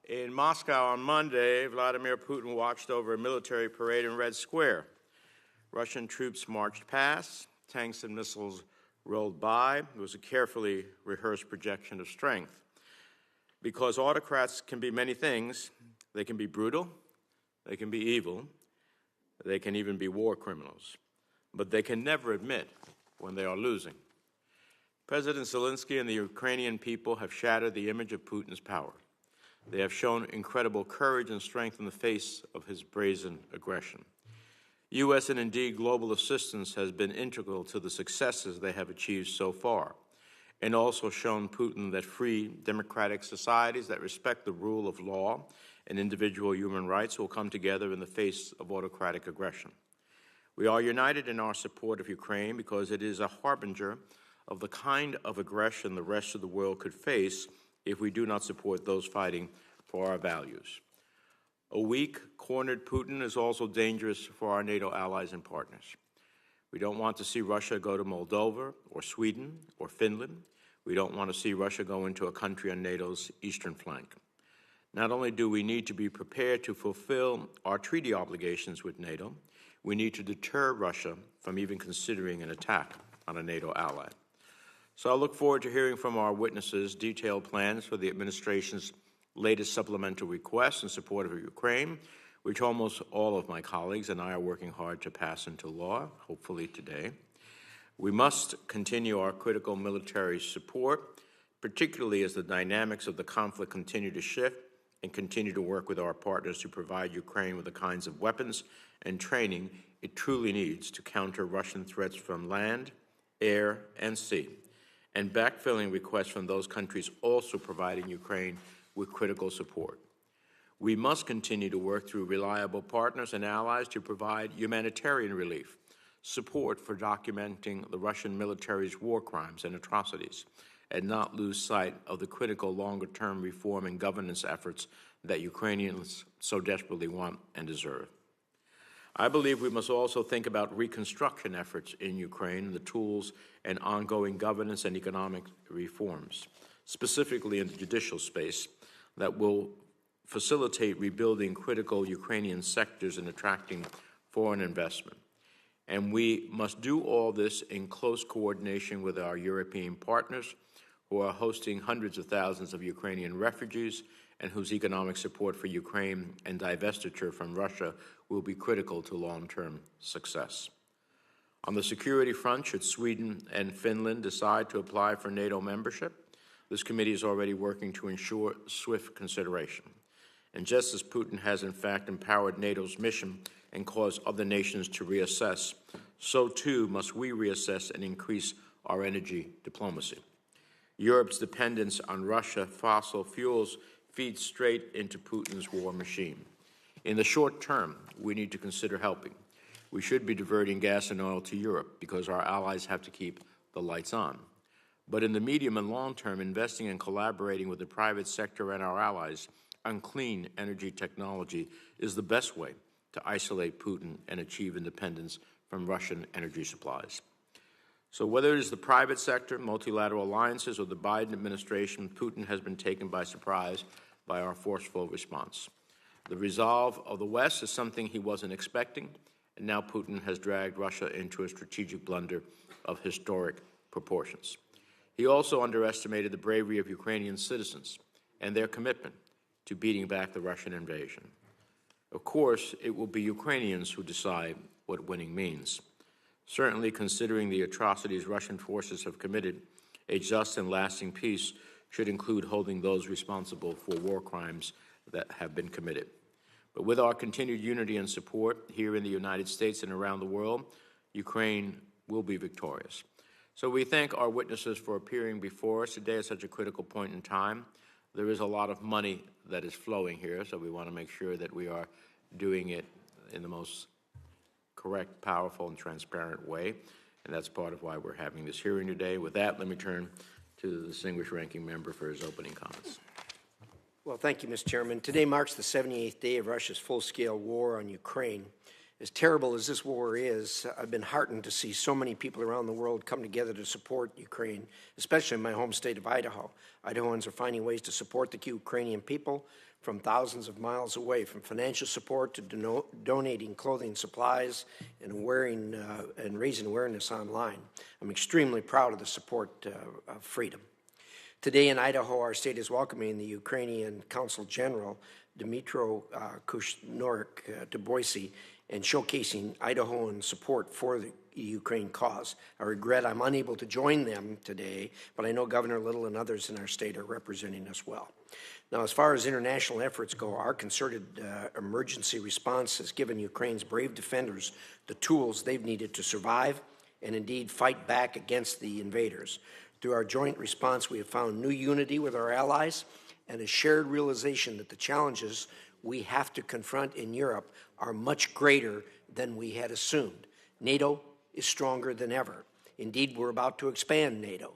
In Moscow on Monday, Vladimir Putin watched over a military parade in Red Square. Russian troops marched past, tanks and missiles rolled by. It was a carefully rehearsed projection of strength. Because autocrats can be many things. They can be brutal, they can be evil, they can even be war criminals. But they can never admit when they are losing. President Zelensky and the Ukrainian people have shattered the image of Putin's power. They have shown incredible courage and strength in the face of his brazen aggression. U.S. and indeed global assistance has been integral to the successes they have achieved so far, and also shown Putin that free, democratic societies that respect the rule of law and individual human rights will come together in the face of autocratic aggression. We are united in our support of Ukraine because it is a harbinger of the kind of aggression the rest of the world could face if we do not support those fighting for our values. A weak, cornered Putin is also dangerous for our NATO allies and partners. We don't want to see Russia go to Moldova or Sweden or Finland. We don't want to see Russia go into a country on NATO's eastern flank. Not only do we need to be prepared to fulfill our treaty obligations with NATO, we need to deter Russia from even considering an attack on a NATO ally. So I look forward to hearing from our witnesses detailed plans for the administration's latest supplemental request in support of Ukraine, which almost all of my colleagues and I are working hard to pass into law, hopefully today. We must continue our critical military support, particularly as the dynamics of the conflict continue to shift, and continue to work with our partners to provide Ukraine with the kinds of weapons and training it truly needs to counter Russian threats from land, air, and sea, and backfilling requests from those countries also providing Ukraine with critical support. We must continue to work through reliable partners and allies to provide humanitarian relief, support for documenting the Russian military's war crimes and atrocities, and not lose sight of the critical longer-term reform and governance efforts that Ukrainians so desperately want and deserve. I believe we must also think about reconstruction efforts in Ukraine and the tools and ongoing governance and economic reforms, specifically in the judicial space, that will facilitate rebuilding critical Ukrainian sectors and attracting foreign investment. And we must do all this in close coordination with our European partners who are hosting hundreds of thousands of Ukrainian refugees and whose economic support for Ukraine and divestiture from Russia will be critical to long-term success. On the security front, should Sweden and Finland decide to apply for NATO membership, this committee is already working to ensure swift consideration. And just as Putin has in fact empowered NATO's mission and caused other nations to reassess, so too must we reassess and increase our energy diplomacy. Europe's dependence on Russia fossil fuels feeds straight into Putin's war machine. In the short term, we need to consider helping. We should be diverting gas and oil to Europe because our allies have to keep the lights on. But in the medium and long term, investing and collaborating with the private sector and our allies on clean energy technology is the best way to isolate Putin and achieve independence from Russian energy supplies. So whether it is the private sector, multilateral alliances, or the Biden administration, Putin has been taken by surprise by our forceful response. The resolve of the West is something he wasn't expecting, and now Putin has dragged Russia into a strategic blunder of historic proportions. He also underestimated the bravery of Ukrainian citizens and their commitment to beating back the Russian invasion. Of course, it will be Ukrainians who decide what winning means. Certainly, considering the atrocities Russian forces have committed, a just and lasting peace should include holding those responsible for war crimes that have been committed. But with our continued unity and support here in the United States and around the world, Ukraine will be victorious. So we thank our witnesses for appearing before us today at such a critical point in time. There is a lot of money that is flowing here, so we want to make sure that we are doing it in the most correct, powerful, and transparent way, and that's part of why we're having this hearing today. With that, let me turn to the distinguished ranking member for his opening comments. Well, thank you, Mr. Chairman. Today marks the 78th day of Russia's full-scale war on Ukraine. As terrible as this war is, I've been heartened to see so many people around the world come together to support Ukraine, especially in my home state of Idaho. Idahoans are finding ways to support the Ukrainian people, from thousands of miles away, from financial support to donating clothing supplies and raising awareness online. I'm extremely proud of the support of freedom. Today in Idaho, our state is welcoming the Ukrainian Consul General Dmytro Kushnorik to Boise and showcasing Idahoan support for the Ukraine cause. I regret I'm unable to join them today, but I know Governor Little and others in our state are representing us well. Now, as far as international efforts go, our concerted emergency response has given Ukraine's brave defenders the tools they've needed to survive and indeed fight back against the invaders. Through our joint response, we have found new unity with our allies and a shared realization that the challenges we have to confront in Europe are much greater than we had assumed. NATO is stronger than ever. Indeed, we're about to expand NATO.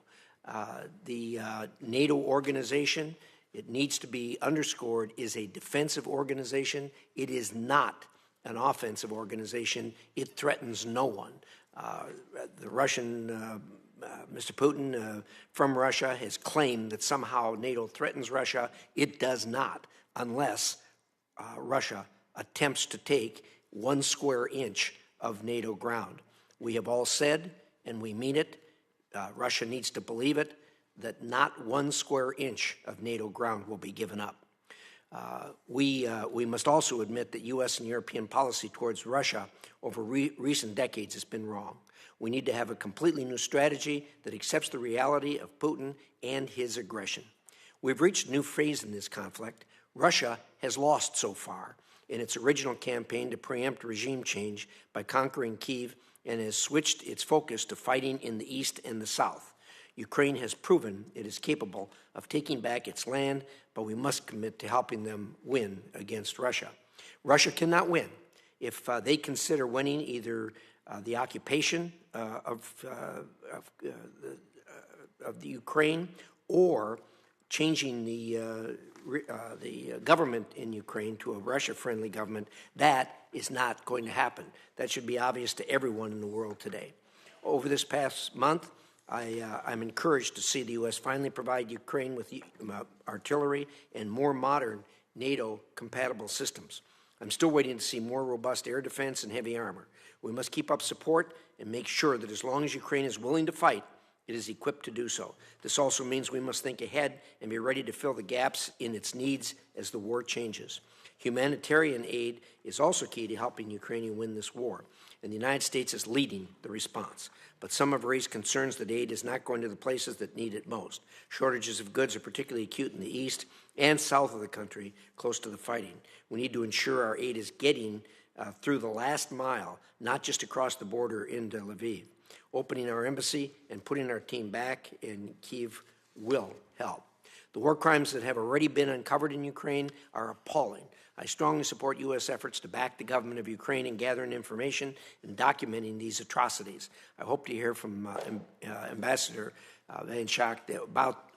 The NATO organization, it needs to be underscored, is a defensive organization. It is not an offensive organization. It threatens no one. The Russian Mr. Putin from Russia has claimed that somehow NATO threatens Russia. It does not, unless Russia attempts to take 1 square inch of NATO ground. We have all said, and we mean it, Russia needs to believe it, that not 1 square inch of NATO ground will be given up. We must also admit that U.S. and European policy towards Russia over recent decades has been wrong. We need to have a completely new strategy that accepts the reality of Putin and his aggression. We've reached a new phase in this conflict. Russia has lost so far in its original campaign to preempt regime change by conquering Kyiv and has switched its focus to fighting in the east and the south. Ukraine has proven it is capable of taking back its land, but we must commit to helping them win against Russia. Russia cannot win if they consider winning either the occupation of the Ukraine or changing the government in Ukraine to a Russia-friendly government. That is not going to happen. That should be obvious to everyone in the world today. Over this past month, I'm encouraged to see the U.S. finally provide Ukraine with artillery and more modern NATO-compatible systems. I'm still waiting to see more robust air defense and heavy armor. We must keep up support and make sure that as long as Ukraine is willing to fight, it is equipped to do so. This also means we must think ahead and be ready to fill the gaps in its needs as the war changes. Humanitarian aid is also key to helping Ukraine win this war, and the United States is leading the response. But some have raised concerns that aid is not going to the places that need it most. Shortages of goods are particularly acute in the east and south of the country, close to the fighting. We need to ensure our aid is getting through the last mile, not just across the border into Lviv. Opening our embassy and putting our team back in Kyiv will help. The war crimes that have already been uncovered in Ukraine are appalling. I strongly support U.S. efforts to back the government of Ukraine in gathering information and documenting these atrocities. I hope to hear from Ambassador Schaack about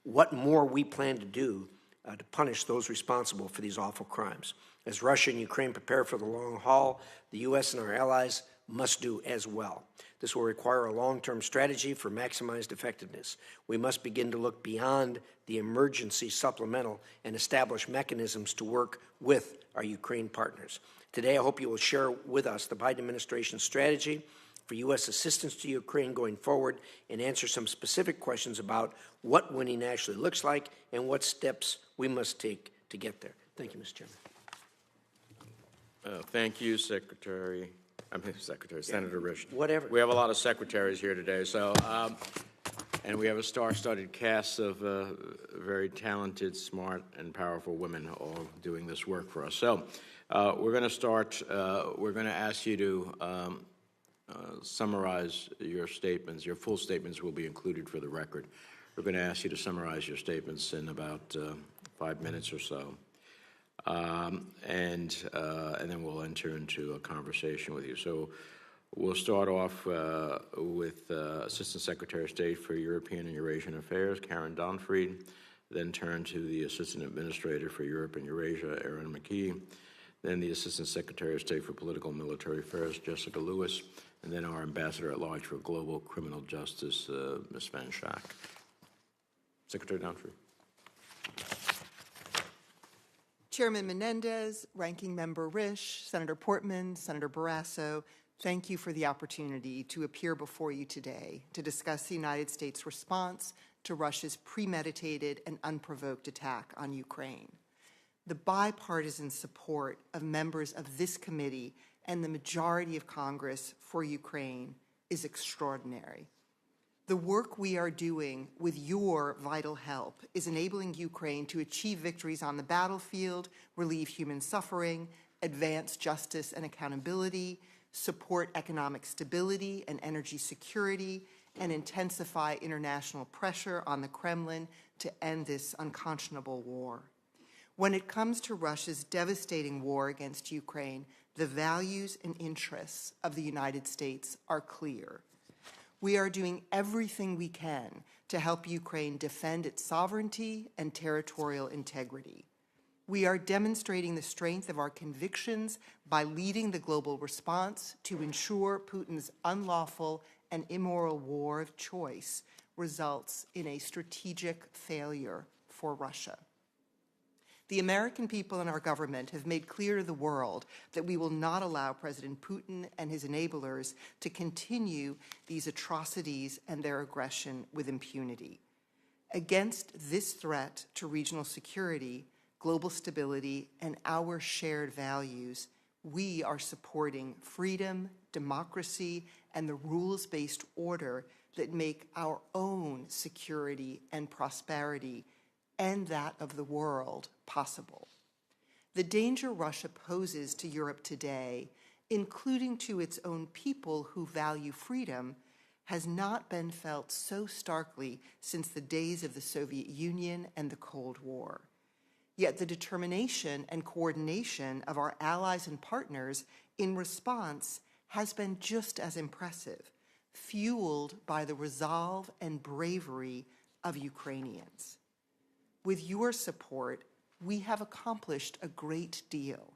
what more we plan to do to punish those responsible for these awful crimes. As Russia and Ukraine prepare for the long haul, the U.S. and our allies must do as well. This will require a long-term strategy for maximized effectiveness. We must begin to look beyond the emergency supplemental and establish mechanisms to work with our Ukraine partners. Today, I hope you will share with us the Biden administration's strategy for U.S. assistance to Ukraine going forward and answer some specific questions about what winning actually looks like and what steps we must take to get there. Thank you, Mr. Chairman. Thank you, Senator Risch. Whatever. We have a lot of secretaries here today, so and we have a star-studded cast of very talented, smart, and powerful women all doing this work for us. So we're going to start. We're going to ask you to summarize your statements. Your full statements will be included for the record. We're going to ask you to summarize your statements in about 5 minutes or so. And then we'll enter into a conversation with you. So we'll start off with Assistant Secretary of State for European and Eurasian Affairs, Karen Donfried, then turn to the Assistant Administrator for Europe and Eurasia, Erin McKee, then the Assistant Secretary of State for Political and Military Affairs, Jessica Lewis, and then our Ambassador at Large for Global Criminal Justice, Ms. Van Schaack. Secretary Donfried. Chairman Menendez, Ranking Member Risch, Senator Portman, Senator Barrasso, thank you for the opportunity to appear before you today to discuss the United States' response to Russia's premeditated and unprovoked attack on Ukraine. The bipartisan support of members of this committee and the majority of Congress for Ukraine is extraordinary. The work we are doing with your vital help is enabling Ukraine to achieve victories on the battlefield, relieve human suffering, advance justice and accountability, support economic stability and energy security, and intensify international pressure on the Kremlin to end this unconscionable war. When it comes to Russia's devastating war against Ukraine, the values and interests of the United States are clear. We are doing everything we can to help Ukraine defend its sovereignty and territorial integrity. We are demonstrating the strength of our convictions by leading the global response to ensure Putin's unlawful and immoral war of choice results in a strategic failure for Russia. The American people and our government have made clear to the world that we will not allow President Putin and his enablers to continue these atrocities and their aggression with impunity. Against this threat to regional security, global stability, and our shared values, we are supporting freedom, democracy, and the rules-based order that make our own security and prosperity and that of the world possible. The danger Russia poses to Europe today, including to its own people who value freedom, has not been felt so starkly since the days of the Soviet Union and the Cold War. Yet the determination and coordination of our allies and partners in response has been just as impressive, fueled by the resolve and bravery of Ukrainians. With your support, we have accomplished a great deal.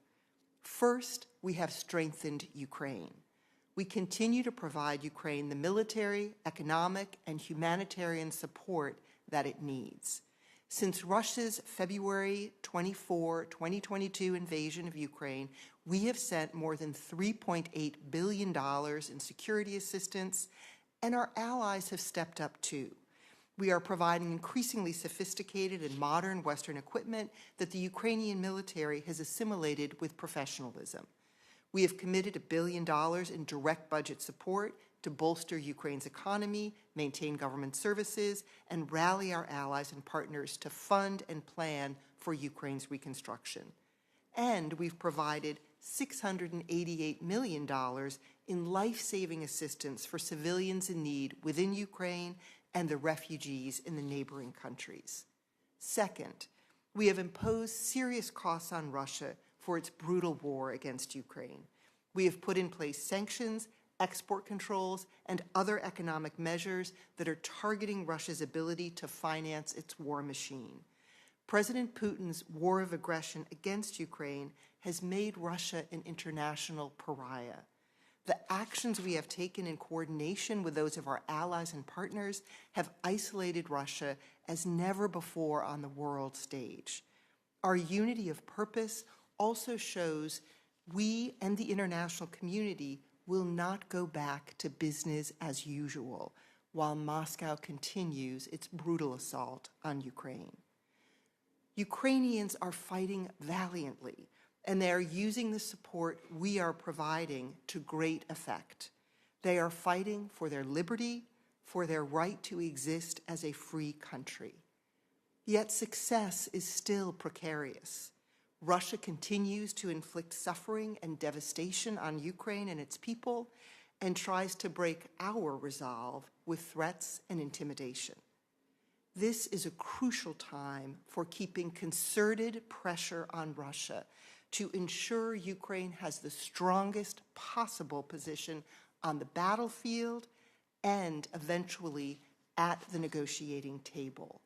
First, we have strengthened Ukraine. We continue to provide Ukraine the military, economic, and humanitarian support that it needs. Since Russia's February 24, 2022 invasion of Ukraine, we have sent more than $3.8 billion in security assistance, and our allies have stepped up too. We are providing increasingly sophisticated and modern Western equipment that the Ukrainian military has assimilated with professionalism. We have committed $1 billion in direct budget support to bolster Ukraine's economy, maintain government services, and rally our allies and partners to fund and plan for Ukraine's reconstruction. And we've provided $688 million in life-saving assistance for civilians in need within Ukraine and the refugees in the neighboring countries. Second, we have imposed serious costs on Russia for its brutal war against Ukraine. We have put in place sanctions, export controls, and other economic measures that are targeting Russia's ability to finance its war machine. President Putin's war of aggression against Ukraine has made Russia an international pariah. The actions we have taken in coordination with those of our allies and partners have isolated Russia as never before on the world stage. Our unity of purpose also shows we and the international community will not go back to business as usual while Moscow continues its brutal assault on Ukraine. Ukrainians are fighting valiantly, and they are using the support we are providing to great effect. They are fighting for their liberty, for their right to exist as a free country. Yet success is still precarious. Russia continues to inflict suffering and devastation on Ukraine and its people, and tries to break our resolve with threats and intimidation. This is a crucial time for keeping concerted pressure on Russia to ensure Ukraine has the strongest possible position on the battlefield and eventually at the negotiating table.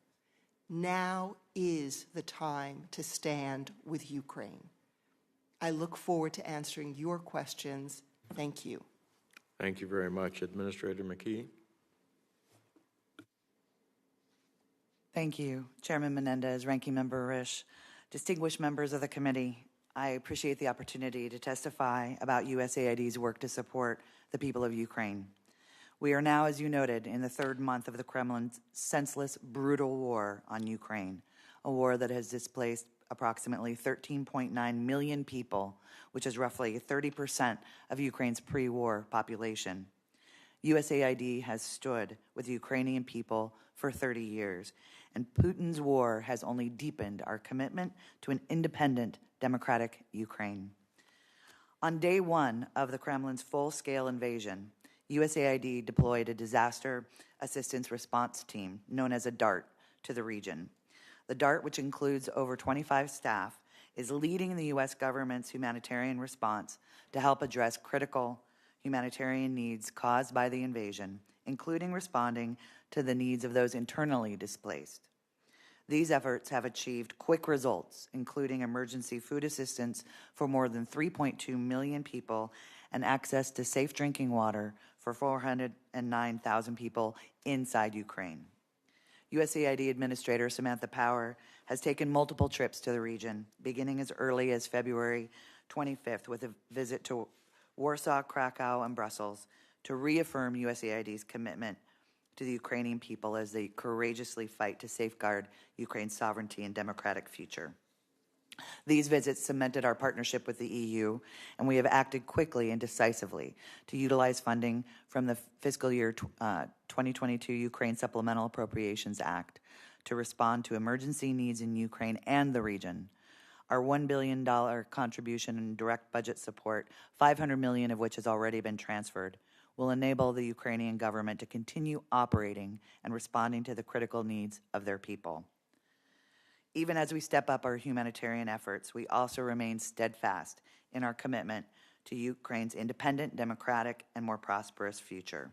Now is the time to stand with Ukraine. I look forward to answering your questions. Thank you. Thank you very much. Administrator McKee. Thank you, Chairman Menendez, Ranking Member Risch. Distinguished members of the committee, I appreciate the opportunity to testify about USAID's work to support the people of Ukraine. We are now, as you noted, in the third month of the Kremlin's senseless, brutal war on Ukraine, a war that has displaced approximately 13.9 million people, which is roughly 30% of Ukraine's pre-war population. USAID has stood with the Ukrainian people for 30 years, and Putin's war has only deepened our commitment to an independent, democratic Ukraine. On day one of the Kremlin's full-scale invasion, USAID deployed a disaster assistance response team known as a DART to the region. The DART, which includes over 25 staff, is leading the U.S. government's humanitarian response to help address critical humanitarian needs caused by the invasion, including responding to the needs of those internally displaced. These efforts have achieved quick results, including emergency food assistance for more than 3.2 million people and access to safe drinking water for 409,000 people inside Ukraine. USAID Administrator Samantha Power has taken multiple trips to the region, beginning as early as February 25th with a visit to Warsaw, Krakow, and Brussels to reaffirm USAID's commitment to the Ukrainian people as they courageously fight to safeguard Ukraine's sovereignty and democratic future. These visits cemented our partnership with the EU, and we have acted quickly and decisively to utilize funding from the fiscal year 2022 Ukraine Supplemental Appropriations Act to respond to emergency needs in Ukraine and the region. Our $1 billion contribution in direct budget support, $500 million of which has already been transferred, will enable the Ukrainian government to continue operating and responding to the critical needs of their people. Even as we step up our humanitarian efforts, we also remain steadfast in our commitment to Ukraine's independent, democratic, and more prosperous future.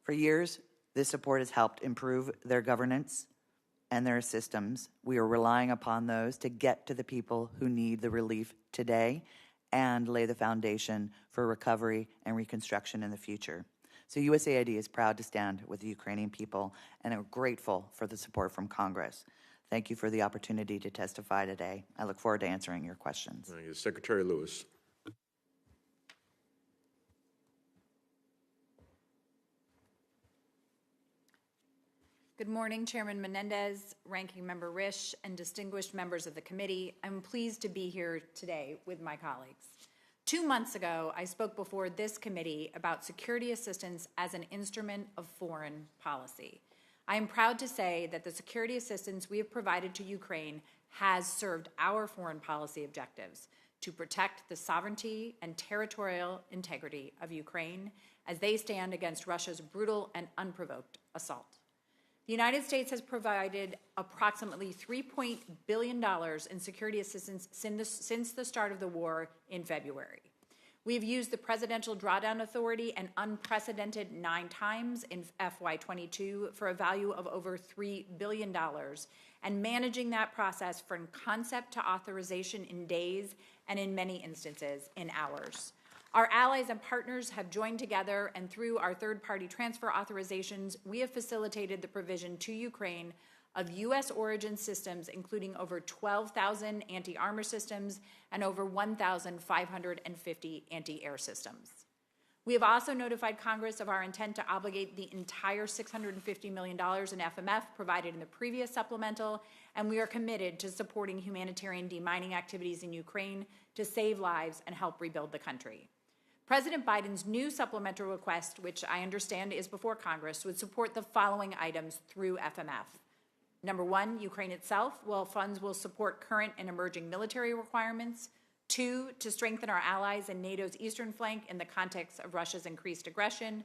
For years, this support has helped improve their governance and their systems. We are relying upon those to get to the people who need the relief today and lay the foundation for recovery and reconstruction in the future. So USAID is proud to stand with the Ukrainian people and are grateful for the support from Congress. Thank you for the opportunity to testify today. I look forward to answering your questions. Thank you. Secretary Lewis. Good morning, Chairman Menendez, Ranking Member Risch, and distinguished members of the committee. I'm pleased to be here today with my colleagues. 2 months ago, I spoke before this committee about security assistance as an instrument of foreign policy. I am proud to say that the security assistance we have provided to Ukraine has served our foreign policy objectives to protect the sovereignty and territorial integrity of Ukraine as they stand against Russia's brutal and unprovoked assault. The United States has provided approximately $3 billion in security assistance since the start of the war in February. We have used the Presidential Drawdown Authority an unprecedented 9 times in FY22 for a value of over $3 billion, and managing that process from concept to authorization in days and in many instances in hours. Our allies and partners have joined together, and through our third-party transfer authorizations, we have facilitated the provision to Ukraine of U.S. origin systems, including over 12,000 anti-armor systems and over 1,550 anti-air systems. We have also notified Congress of our intent to obligate the entire $650 million in FMF provided in the previous supplemental, and we are committed to supporting humanitarian demining activities in Ukraine to save lives and help rebuild the country. President Biden's new supplemental request, which I understand is before Congress, would support the following items through FMF. Number 1, Ukraine itself, while funds will support current and emerging military requirements. 2, to strengthen our allies in NATO's eastern flank in the context of Russia's increased aggression.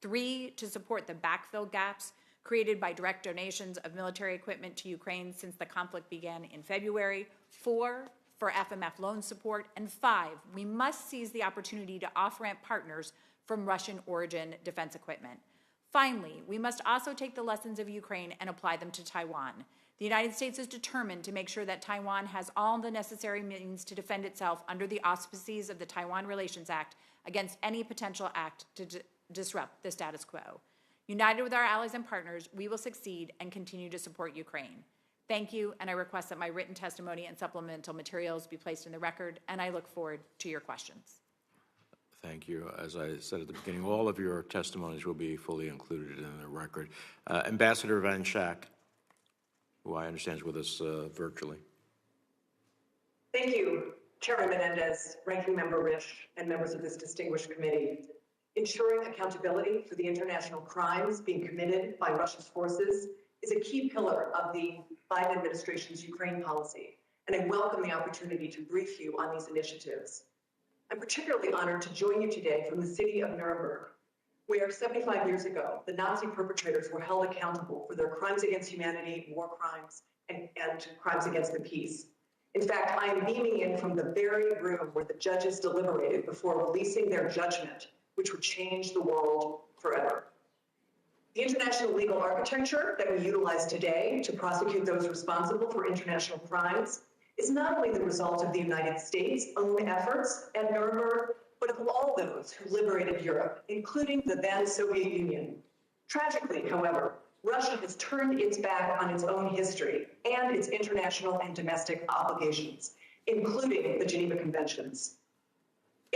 3, to support the backfill gaps created by direct donations of military equipment to Ukraine since the conflict began in February. 4, for FMF loan support. And 5, we must seize the opportunity to off-ramp partners from Russian origin defense equipment. Finally, we must also take the lessons of Ukraine and apply them to Taiwan. The United States is determined to make sure that Taiwan has all the necessary means to defend itself under the auspices of the Taiwan Relations Act against any potential act to disrupt the status quo. United with our allies and partners, we will succeed and continue to support Ukraine. Thank you, and I request that my written testimony and supplemental materials be placed in the record, and I look forward to your questions. Thank you. As I said at the beginning, all of your testimonies will be fully included in the record. Ambassador Van Schaack, who I understand is with us virtually. Thank you, Chairman Menendez, Ranking Member Risch, and members of this distinguished committee. Ensuring accountability for the international crimes being committed by Russia's forces is a key pillar of the Biden administration's Ukraine policy, and I welcome the opportunity to brief you on these initiatives. I'm particularly honored to join you today from the city of Nuremberg, where 75 years ago, the Nazi perpetrators were held accountable for their crimes against humanity, war crimes, and crimes against the peace. In fact, I am beaming in from the very room where the judges deliberated before releasing their judgment, which would change the world forever. The international legal architecture that we utilize today to prosecute those responsible for international crimes is not only the result of the United States' own efforts at Nuremberg, but of all those who liberated Europe, including the then Soviet Union. Tragically, however, Russia has turned its back on its own history and its international and domestic obligations, including the Geneva Conventions.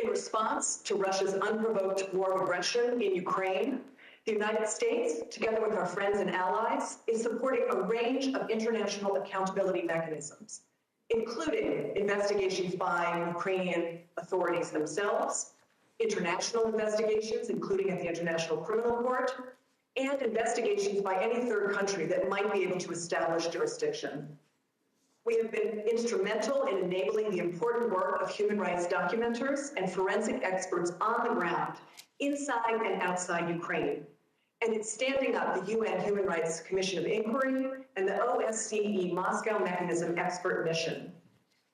In response to Russia's unprovoked war of aggression in Ukraine, the United States, together with our friends and allies, is supporting a range of international accountability mechanisms, including investigations by Ukrainian authorities themselves, international investigations, including at the International Criminal Court, and investigations by any third country that might be able to establish jurisdiction. We have been instrumental in enabling the important work of human rights documenters and forensic experts on the ground, inside and outside Ukraine, and in standing up the UN Human Rights Commission of Inquiry and the OSCE Moscow Mechanism Expert Mission.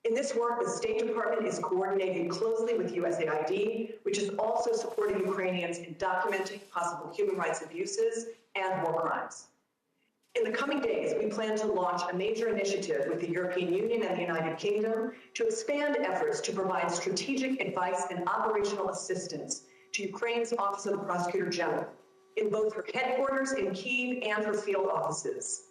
In this work, the State Department is coordinating closely with USAID, which is also supporting Ukrainians in documenting possible human rights abuses and war crimes. In the coming days, we plan to launch a major initiative with the European Union and the United Kingdom to expand efforts to provide strategic advice and operational assistance to Ukraine's Office of the Prosecutor General in both her headquarters in Kyiv and her field offices.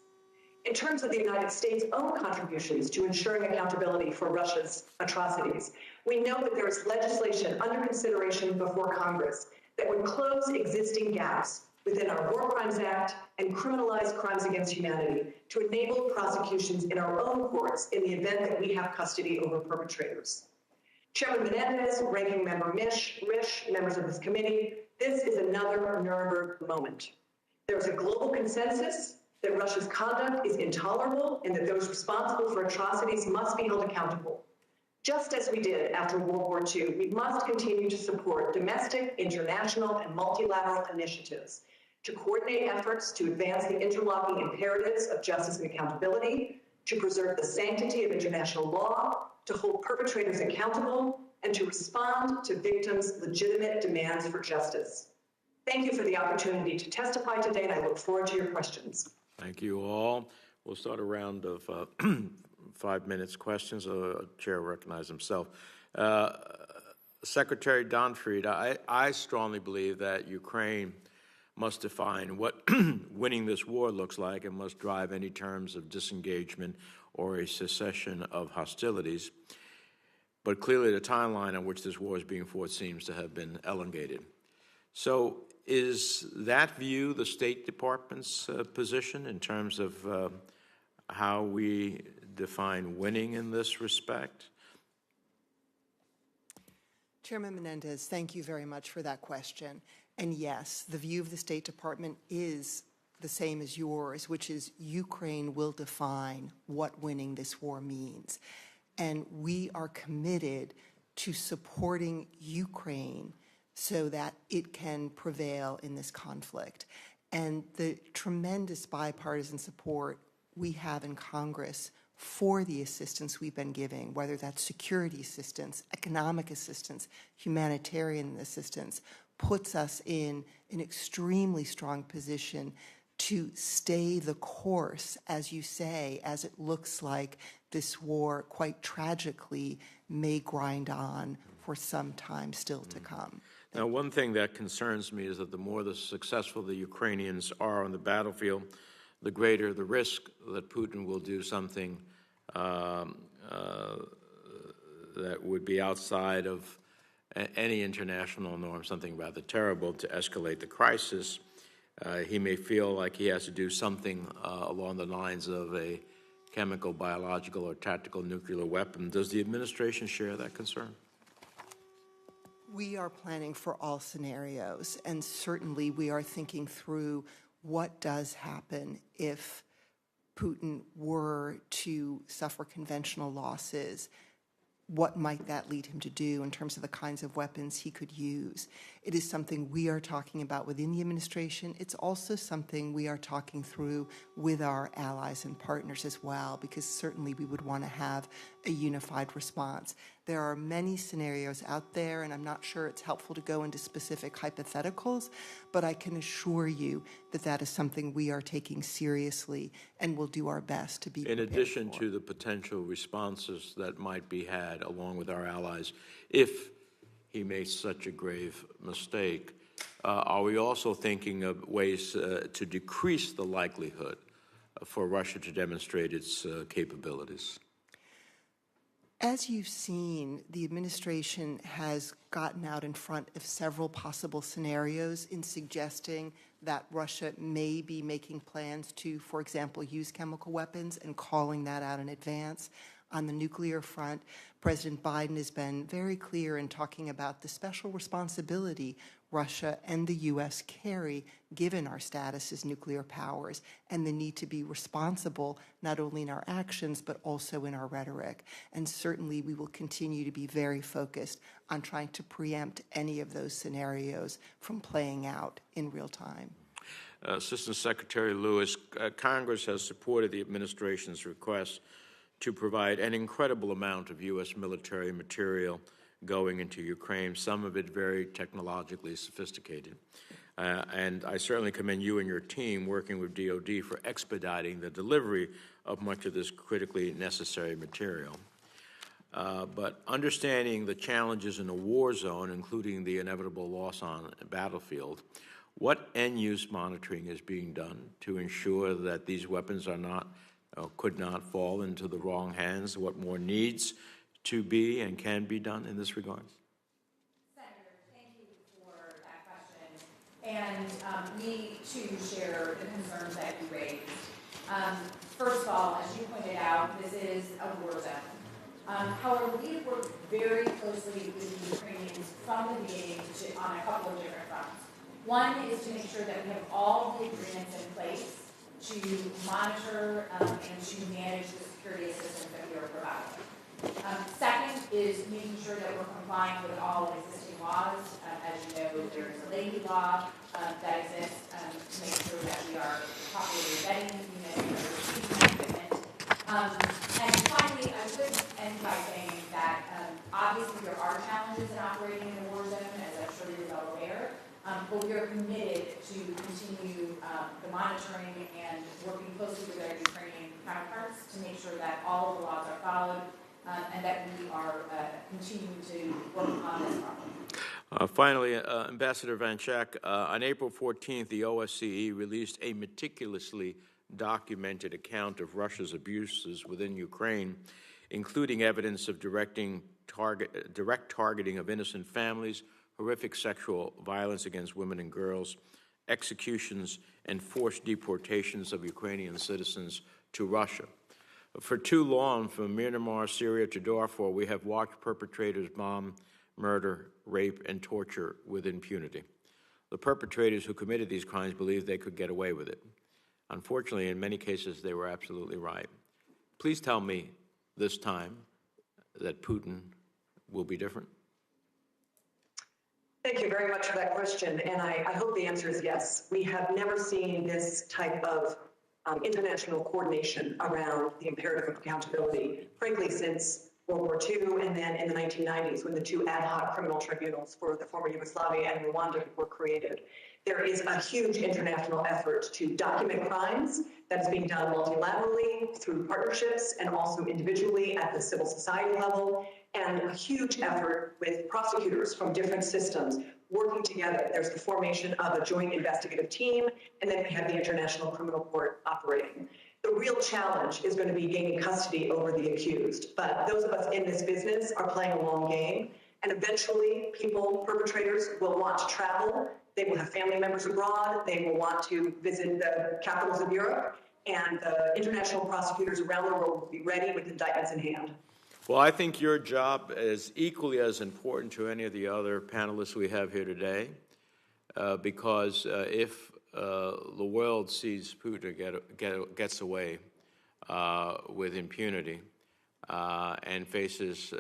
In terms of the United States' own contributions to ensuring accountability for Russia's atrocities, we know that there is legislation under consideration before Congress that would close existing gaps within our War Crimes Act and criminalize crimes against humanity to enable prosecutions in our own courts in the event that we have custody over perpetrators. Chairman Menendez, Ranking Member Risch, members of this committee, this is another Nuremberg moment. There is a global consensus that Russia's conduct is intolerable and that those responsible for atrocities must be held accountable. Just as we did after World War II, we must continue to support domestic, international, and multilateral initiatives to coordinate efforts to advance the interlocking imperatives of justice and accountability, to preserve the sanctity of international law, to hold perpetrators accountable, and to respond to victims' legitimate demands for justice. Thank you for the opportunity to testify today, and I look forward to your questions. Thank you all. We'll start a round of 5 minutes questions. The chair will recognize himself. Secretary Donfried, I strongly believe that Ukraine must define what winning this war looks like and must drive any terms of disengagement or a cessation of hostilities. But clearly the timeline on which this war is being fought seems to have been elongated. So is that view the State Department's position in terms of how we define winning in this respect? Chairman Menendez, thank you very much for that question. And yes, the view of the State Department is the same as yours, which is Ukraine will define what winning this war means. And we are committed to supporting Ukraine so that it can prevail in this conflict. And the tremendous bipartisan support we have in Congress for the assistance we've been giving, whether that's security assistance, economic assistance, humanitarian assistance, puts us in an extremely strong position to stay the course, as you say, as it looks like this war, quite tragically, may grind on for some time still to come. Now, one thing that concerns me is that the more successful the Ukrainians are on the battlefield, the greater the risk that Putin will do something that would be outside of any international norm, something rather terrible to escalate the crisis. He may feel like he has to do something along the lines of a chemical, biological, or tactical nuclear weapon. Does the administration share that concern? We are planning for all scenarios, and certainly we are thinking through what does happen if Putin were to suffer conventional losses. What might that lead him to do in terms of the kinds of weapons he could use? It is something we are talking about within the administration. It's also something we are talking through with our allies and partners as well, because certainly we would want to have a unified response. There are many scenarios out there, and I'm not sure it's helpful to go into specific hypotheticals, but I can assure you that that is something we are taking seriously and will do our best to be prepared in addition for. To the potential responses that might be had along with our allies if he makes such a grave mistake, are we also thinking of ways to decrease the likelihood for Russia to demonstrate its capabilities? As you've seen, the administration has gotten out in front of several possible scenarios in suggesting that Russia may be making plans to, for example, use chemical weapons and calling that out in advance. On the nuclear front, President Biden has been very clear in talking about the special responsibility Russia and the U.S. carry, given our status as nuclear powers, and the need to be responsible not only in our actions but also in our rhetoric. And certainly we will continue to be very focused on trying to preempt any of those scenarios from playing out in real time. Assistant Secretary Lewis, Congress has supported the administration's request to provide an incredible amount of U.S. military material going into Ukraine, some of it very technologically sophisticated. And I certainly commend you and your team working with DoD for expediting the delivery of much of this critically necessary material. But understanding the challenges in a war zone, including the inevitable loss on a battlefield, what end-use monitoring is being done to ensure that these weapons are not could not fall into the wrong hands? What more needs to be and can be done in this regard? Senator, thank you for that question. And we, too, share the concerns that you raised. First of all, as you pointed out, this is a war zone. However, we have worked very closely with the Ukrainians from the beginning on a couple of different fronts. One is to make sure that we have all the agreements in place to monitor and to manage the security assistance that we are providing. Second is making sure that we're complying with all existing laws. As you know, there's a Leahy law that exists to make sure that we are properly vetting units that are receiving equipment. And finally, I would end by saying that obviously there are challenges in operating in a war zone, as I'm sure you're well aware. But we are committed to continue the monitoring and working closely with our Ukrainian counterparts to make sure that all of the laws are followed and that we are continuing to work on this problem. Finally, Ambassador Van Schaack, on April 14th, the OSCE released a meticulously documented account of Russia's abuses within Ukraine, including evidence of direct targeting of innocent families, horrific sexual violence against women and girls, executions and forced deportations of Ukrainian citizens to Russia. For too long, from Myanmar, Syria to Darfur, we have watched perpetrators bomb, murder, rape, and torture with impunity. The perpetrators who committed these crimes believed they could get away with it. Unfortunately, in many cases, they were absolutely right. Please tell me this time that Putin will be different. Thank you very much for that question, and I hope the answer is yes. We have never seen this type of international coordination around the imperative of accountability, frankly, since World War II and then in the 1990s when the two ad hoc criminal tribunals for the former Yugoslavia and Rwanda were created. There is a huge international effort to document crimes that is being done multilaterally through partnerships and also individually at the civil society level, and a huge effort with prosecutors from different systems working together. There's the formation of a joint investigative team, and then we have the International Criminal Court operating. The real challenge is going to be gaining custody over the accused. But those of us in this business are playing a long game. And eventually, perpetrators will want to travel. They will have family members abroad. They will want to visit the capitals of Europe. And international prosecutors around the world will be ready with indictments in hand. Well, I think your job is equally as important to any of the other panelists we have here today, because if the world sees Putin gets away with impunity and faces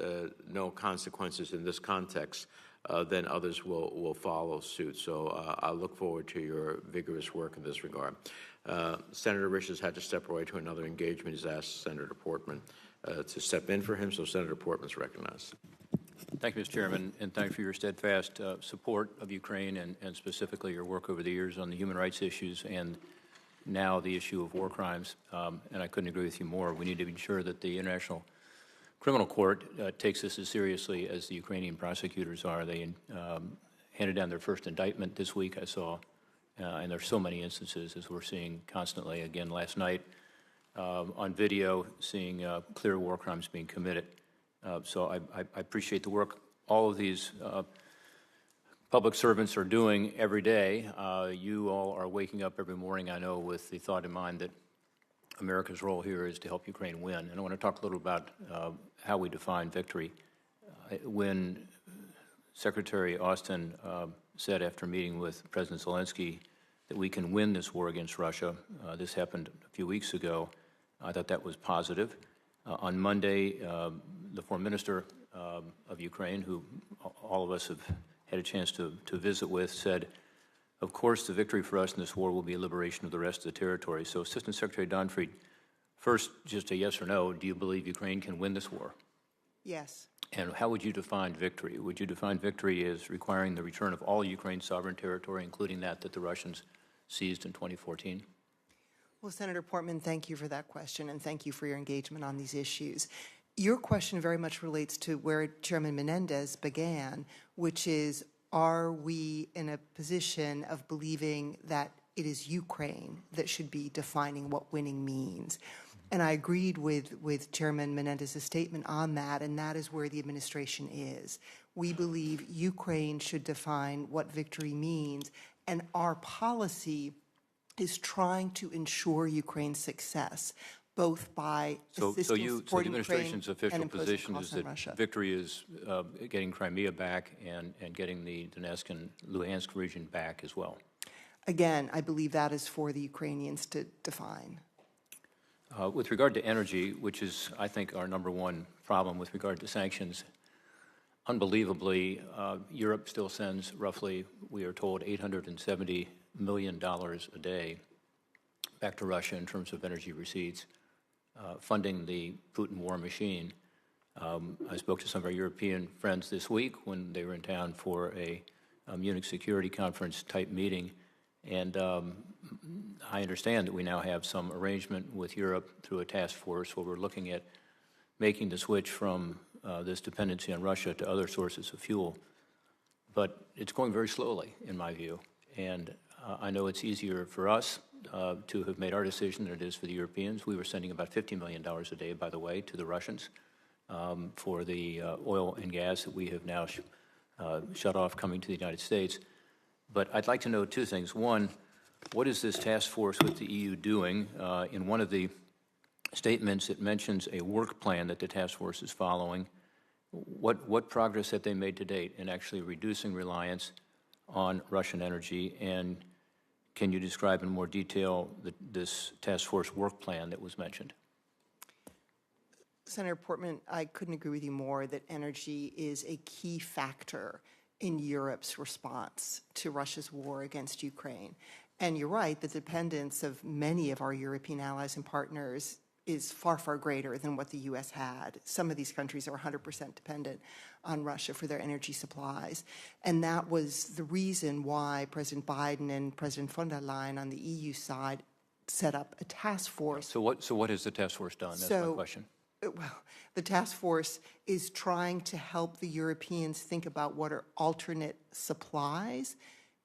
no consequences in this context, then others will follow suit. So I look forward to your vigorous work in this regard. Senator Risch has had to step away to another engagement. He's asked Senator Portman to step in for him, so Senator Portman is recognized. Thank you, Mr. Chairman, and thank you for your steadfast support of Ukraine and specifically your work over the years on the human rights issues and now the issue of war crimes. And I couldn't agree with you more. We need to ensure that the International Criminal Court takes this as seriously as the Ukrainian prosecutors are. They handed down their first indictment this week, I saw, and there's so many instances, as we're seeing constantly. Again, last night on video, seeing clear war crimes being committed. So I appreciate the work all of these public servants are doing every day. You all are waking up every morning, I know, with the thought in mind that America's role here is to help Ukraine win. And I want to talk a little about how we define victory. When Secretary Austin said after meeting with President Zelensky that we can win this war against Russia, this happened a few weeks ago, I thought that was positive. On Monday, the Foreign Minister of Ukraine, who all of us have had a chance to visit with, said, of course, the victory for us in this war will be liberation of the rest of the territory. So, Assistant Secretary Donfried, first, just a yes or no, do you believe Ukraine can win this war? Yes. And how would you define victory? Would you define victory as requiring the return of all Ukraine's sovereign territory, including that the Russians seized in 2014? Well, Senator Portman, thank you for that question, and thank you for your engagement on these issues. Your question very much relates to where Chairman Menendez began, which is, are we in a position of believing that it is Ukraine that should be defining what winning means? And I agreed with Chairman Menendez's statement on that, and that is where the administration is. We believe Ukraine should define what victory means, and our policy is trying to ensure Ukraine's success, both by assisting supporting the administration's official position is that Russia. Victory is getting Crimea back and getting the Donetsk and Luhansk region back as well. Again, I believe that is for the Ukrainians to define. With regard to energy, which is, I think, our number one problem with regard to sanctions, unbelievably, Europe still sends roughly, we are told, $870 million a day back to Russia in terms of energy receipts, funding the Putin war machine. I spoke to some of our European friends this week when they were in town for a Munich Security Conference type meeting, and I understand that we now have some arrangement with Europe through a task force where we're looking at making the switch from this dependency on Russia to other sources of fuel. But it's going very slowly, in my view, and I know it's easier for us to have made our decision than it is for the Europeans. We were sending about $50 million a day, by the way, to the Russians for the oil and gas that we have now shut off coming to the United States. But I'd like to know two things. One, what is this task force with the EU doing? In one of the statements, it mentions a work plan that the task force is following. What progress have they made to date in actually reducing reliance on Russian energy? And can you describe in more detail this task force work plan that was mentioned? Senator Portman, I couldn't agree with you more that energy is a key factor in Europe's response to Russia's war against Ukraine. And you're right, the dependence of many of our European allies and partners is far, far greater than what the U.S. had. Some of these countries are 100% dependent on Russia for their energy supplies. And that was the reason why President Biden and President von der Leyen on the EU side set up a task force. So what has the task force done? That's my question. Well, the task force is trying to help the Europeans think about what are alternate supplies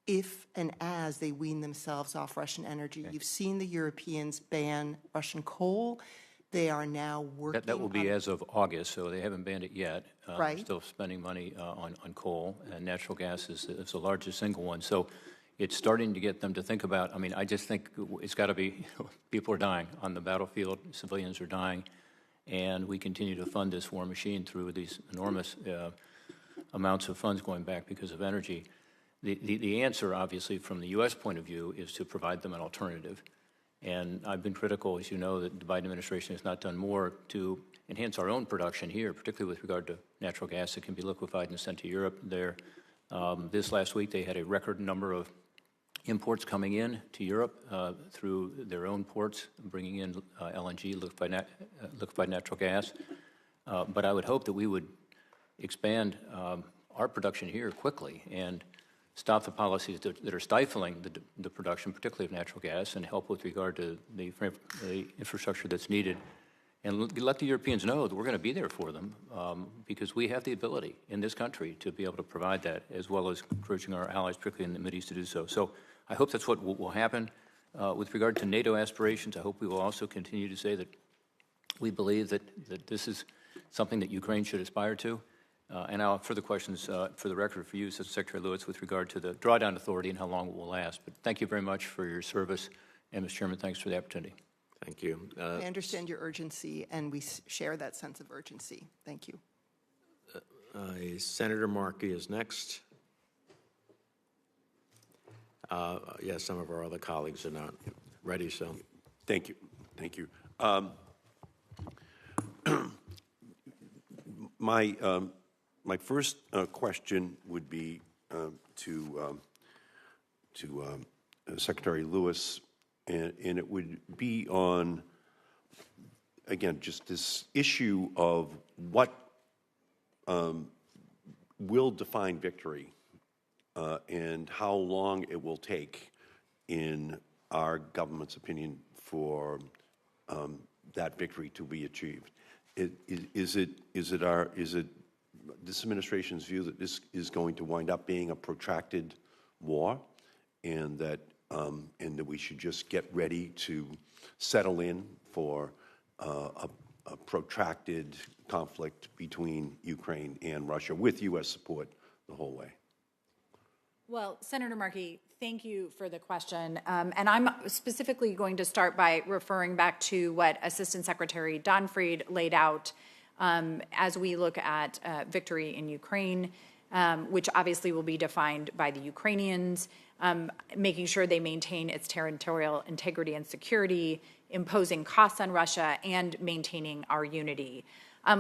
if and as they wean themselves off Russian energy. You've seen the Europeans ban Russian coal. They are now working That will be as of August, so they haven't banned it yet. Right. They're still spending money on coal, and natural gas is the largest single one. So it's starting to get them to think about, I mean, I just think it's got to be, people are dying on the battlefield, civilians are dying, and we continue to fund this war machine through these enormous amounts of funds going back because of energy. The answer, obviously, from the U.S. point of view, is to provide them an alternative. And I've been critical, as you know, that the Biden administration has not done more to enhance our own production here, particularly with regard to natural gas that can be liquefied and sent to Europe. This last week, they had a record number of imports coming in to Europe through their own ports, bringing in LNG, liquefied natural gas. But I would hope that we would expand our production here quickly and stop the policies that are stifling the production, particularly of natural gas, and help with regard to the infrastructure that's needed. And let the Europeans know that we're going to be there for them because we have the ability in this country to be able to provide that, as well as encouraging our allies, particularly in the Mideast, to do so. So I hope that's what will happen. With regard to NATO aspirations, I hope we will also continue to say that we believe that this is something that Ukraine should aspire to. And I'll have further questions for the record for you, Assistant Secretary Lewis, with regard to the drawdown authority and how long it will last. But thank you very much for your service. And, Mr. Chairman, thanks for the opportunity. Thank you. I understand your urgency, and we share that sense of urgency. Thank you. Senator Markey is next. Yes, some of our other colleagues are not ready, so. Thank you. Thank you. My first question would be to Secretary Lewis, and it would be on, again, just this issue of what will define victory and how long it will take, in our government's opinion, for that victory to be achieved. Is it this administration's view that this is going to wind up being a protracted war, and that we should just get ready to settle in for a protracted conflict between Ukraine and Russia with U.S. support the whole way? Well, Senator Markey, thank you for the question. And I'm specifically going to start by referring back to what Assistant Secretary Donfried laid out as we look at victory in Ukraine, which obviously will be defined by the Ukrainians, making sure they maintain its territorial integrity and security, imposing costs on Russia, and maintaining our unity.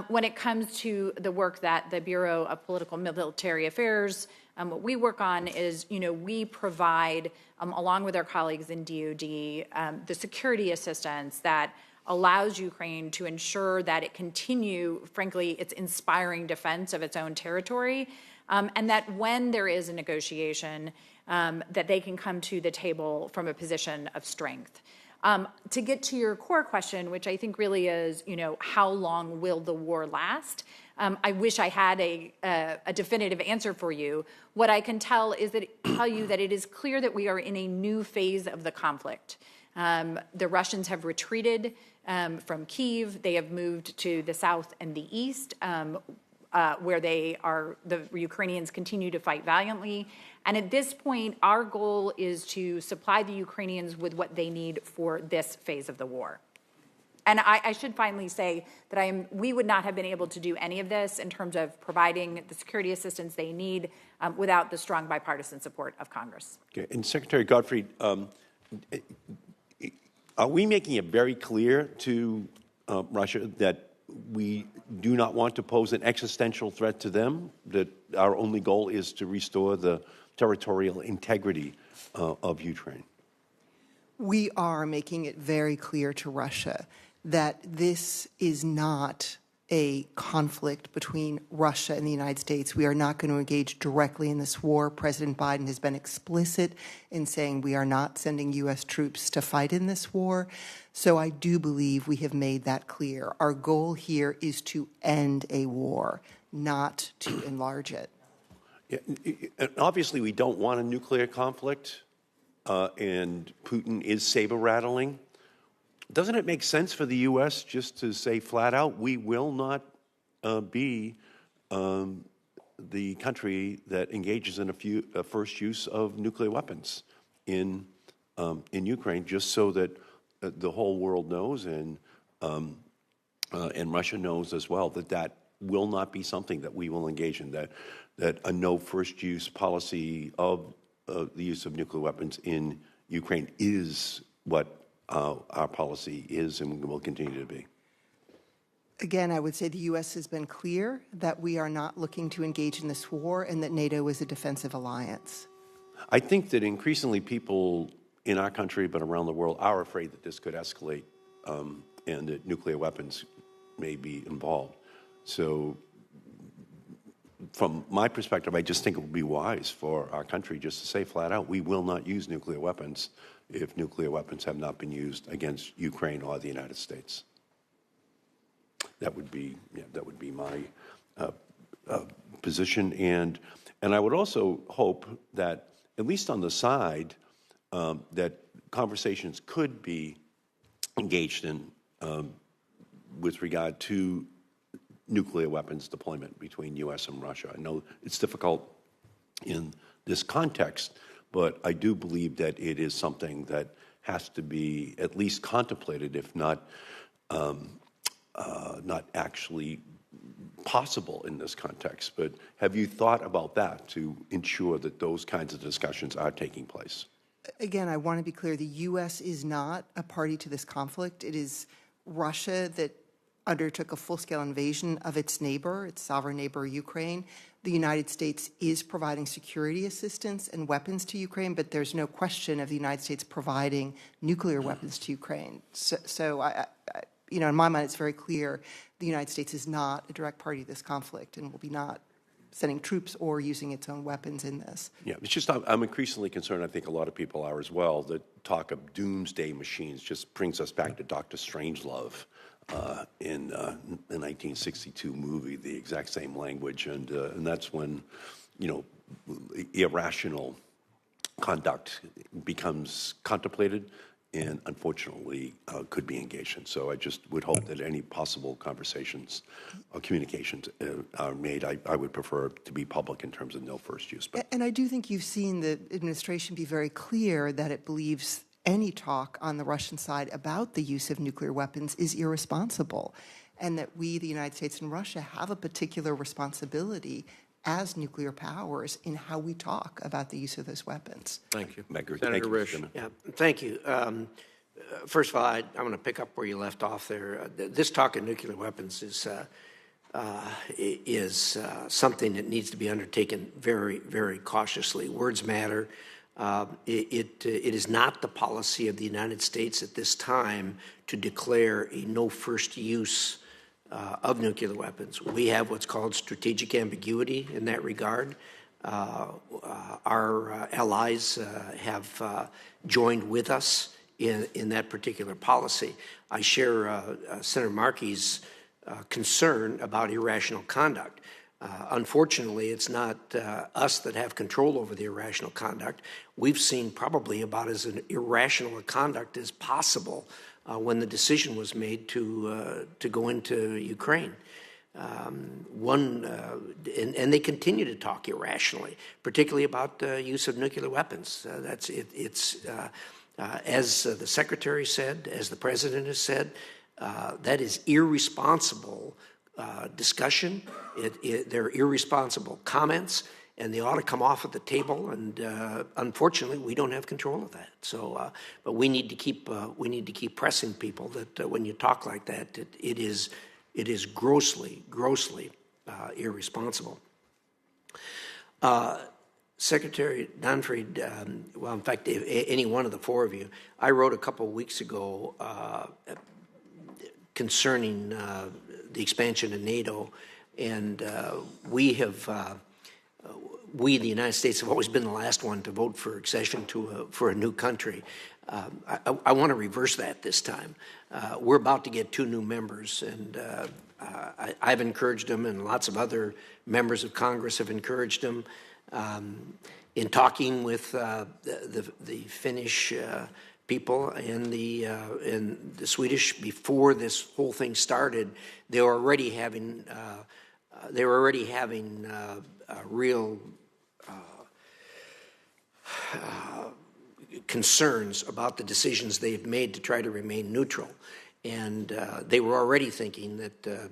When it comes to the work that the Bureau of Political Military Affairs, what we work on is, we provide, along with our colleagues in DOD, the security assistance that allows Ukraine to ensure that it continue, frankly, its inspiring defense of its own territory, and that when there is a negotiation, that they can come to the table from a position of strength. To get to your core question, which I think really is, how long will the war last? I wish I had a definitive answer for you. What I can tell you that it is clear that we are in a new phase of the conflict. The Russians have retreated from Kyiv. They have moved to the south and the east, where the Ukrainians continue to fight valiantly. And at this point, our goal is to supply the Ukrainians with what they need for this phase of the war. And I should finally say that we would not have been able to do any of this in terms of providing the security assistance they need without the strong bipartisan support of Congress. Okay. And Secretary Gottfried, are we making it very clear to Russia that we do not want to pose an existential threat to them, that our only goal is to restore the territorial integrity of Ukraine? We are making it very clear to Russia that this is not a conflict between Russia and the United States. We are not going to engage directly in this war. President Biden has been explicit in saying we are not sending U.S. troops to fight in this war. So I do believe we have made that clear. Our goal here is to end a war, not to enlarge it. Yeah, obviously, we don't want a nuclear conflict, and Putin is saber-rattling. Doesn't it make sense for the U.S. just to say flat out, we will not be the country that engages in a first use of nuclear weapons in Ukraine, just so that the whole world knows and Russia knows as well that will not be something that we will engage in, that a no first use policy of the use of nuclear weapons in Ukraine is what our policy is and will continue to be. Again, I would say the U.S. has been clear that we are not looking to engage in this war and that NATO is a defensive alliance. I think that increasingly people in our country, but around the world, are afraid that this could escalate and that nuclear weapons may be involved. So from my perspective, I just think it would be wise for our country just to say flat out, we will not use nuclear weapons if nuclear weapons have not been used against Ukraine or the United States. That would be my position, and I would also hope that at least on the side that conversations could be engaged in with regard to nuclear weapons deployment between U.S. and Russia. I know it's difficult in this context, but I do believe that it is something that has to be at least contemplated, if not not actually possible in this context. But have you thought about that to ensure that those kinds of discussions are taking place? Again, I want to be clear, the U.S. is not a party to this conflict. It is Russia that undertook a full-scale invasion of its neighbor, its sovereign neighbor, Ukraine. The United States is providing security assistance and weapons to Ukraine, but there's no question of the United States providing nuclear weapons to Ukraine. So I in my mind, it's very clear the United States is not a direct party to this conflict and will be not sending troops or using its own weapons in this. Yeah, it's just I'm increasingly concerned, I think a lot of people are as well, that talk of doomsday machines just brings us back to Dr. Strangelove in the 1962 movie, the exact same language, and that's when, irrational conduct becomes contemplated and unfortunately could be engaged in. So I just would hope that any possible conversations or communications are made. I would prefer to be public in terms of no first use. But. And I do think you've seen the administration be very clear that it believes any talk on the Russian side about the use of nuclear weapons is irresponsible, and that we, the United States and Russia, have a particular responsibility as nuclear powers in how we talk about the use of those weapons. Thank you. Senator Risch. Yeah, thank you. First of all, I'm going to pick up where you left off there. This talk of nuclear weapons is something that needs to be undertaken very, very cautiously. Words matter. It is not the policy of the United States at this time to declare a no first use of nuclear weapons. We have what's called strategic ambiguity in that regard. Our allies have joined with us in that particular policy. I share Senator Markey's concern about irrational conduct. Unfortunately, it's not us that have control over the irrational conduct. We've seen probably about as irrational a conduct as possible when the decision was made to go into Ukraine. And they continue to talk irrationally, particularly about the use of nuclear weapons. As the Secretary said, as the President has said, that is irresponsible discussion. They're irresponsible comments, and they ought to come off at the table. And unfortunately, we don't have control of that. So, but we need to keep pressing people that when you talk like that, it is grossly irresponsible. Secretary Donfried, well, in fact, any one of the four of you, I wrote a couple of weeks ago concerning the expansion of NATO, and we, the United States, have always been the last one to vote for accession for a new country. I want to reverse that this time. We're about to get 2 new members, and I've encouraged them, and lots of other members of Congress have encouraged them. In talking with the Finnish people and the Swedish before this whole thing started, they were already having real concerns about the decisions they've made to try to remain neutral, and they were already thinking that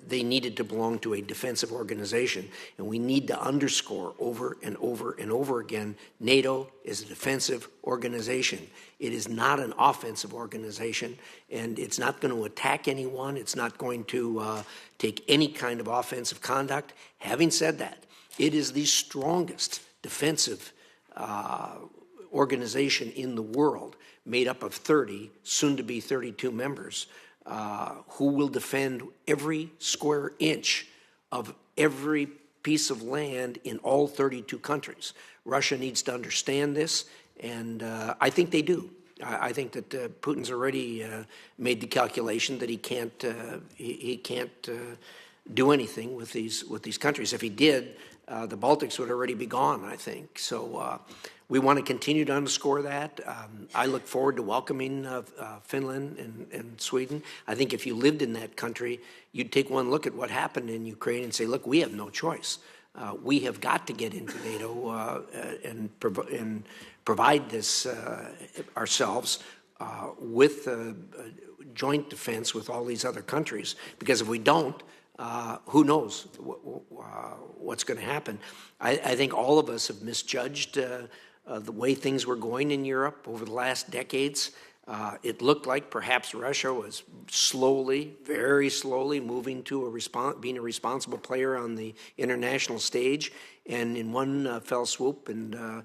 they needed to belong to a defensive organization, and we need to underscore over and over and over again, NATO is a defensive organization. It is not an offensive organization, and it's not going to attack anyone. It's not going to take any kind of offensive conduct. Having said that, it is the strongest defensive organization in the world, made up of 30, soon to be 32 members, who will defend every square inch of every piece of land in all 32 countries. Russia needs to understand this, and I think they do. I think that Putin's already made the calculation that he can't do anything with these countries. If he did, the Baltics would already be gone, I think. So we want to continue to underscore that. I look forward to welcoming Finland and Sweden. I think if you lived in that country, you'd take one look at what happened in Ukraine and say, look, we have no choice. We have got to get into NATO and provide this ourselves with joint defense with all these other countries. Because if we don't, who knows what's going to happen. I think all of us have misjudged the way things were going in Europe over the last decades. It looked like perhaps Russia was slowly, very slowly, moving to being a responsible player on the international stage, and in one fell swoop, and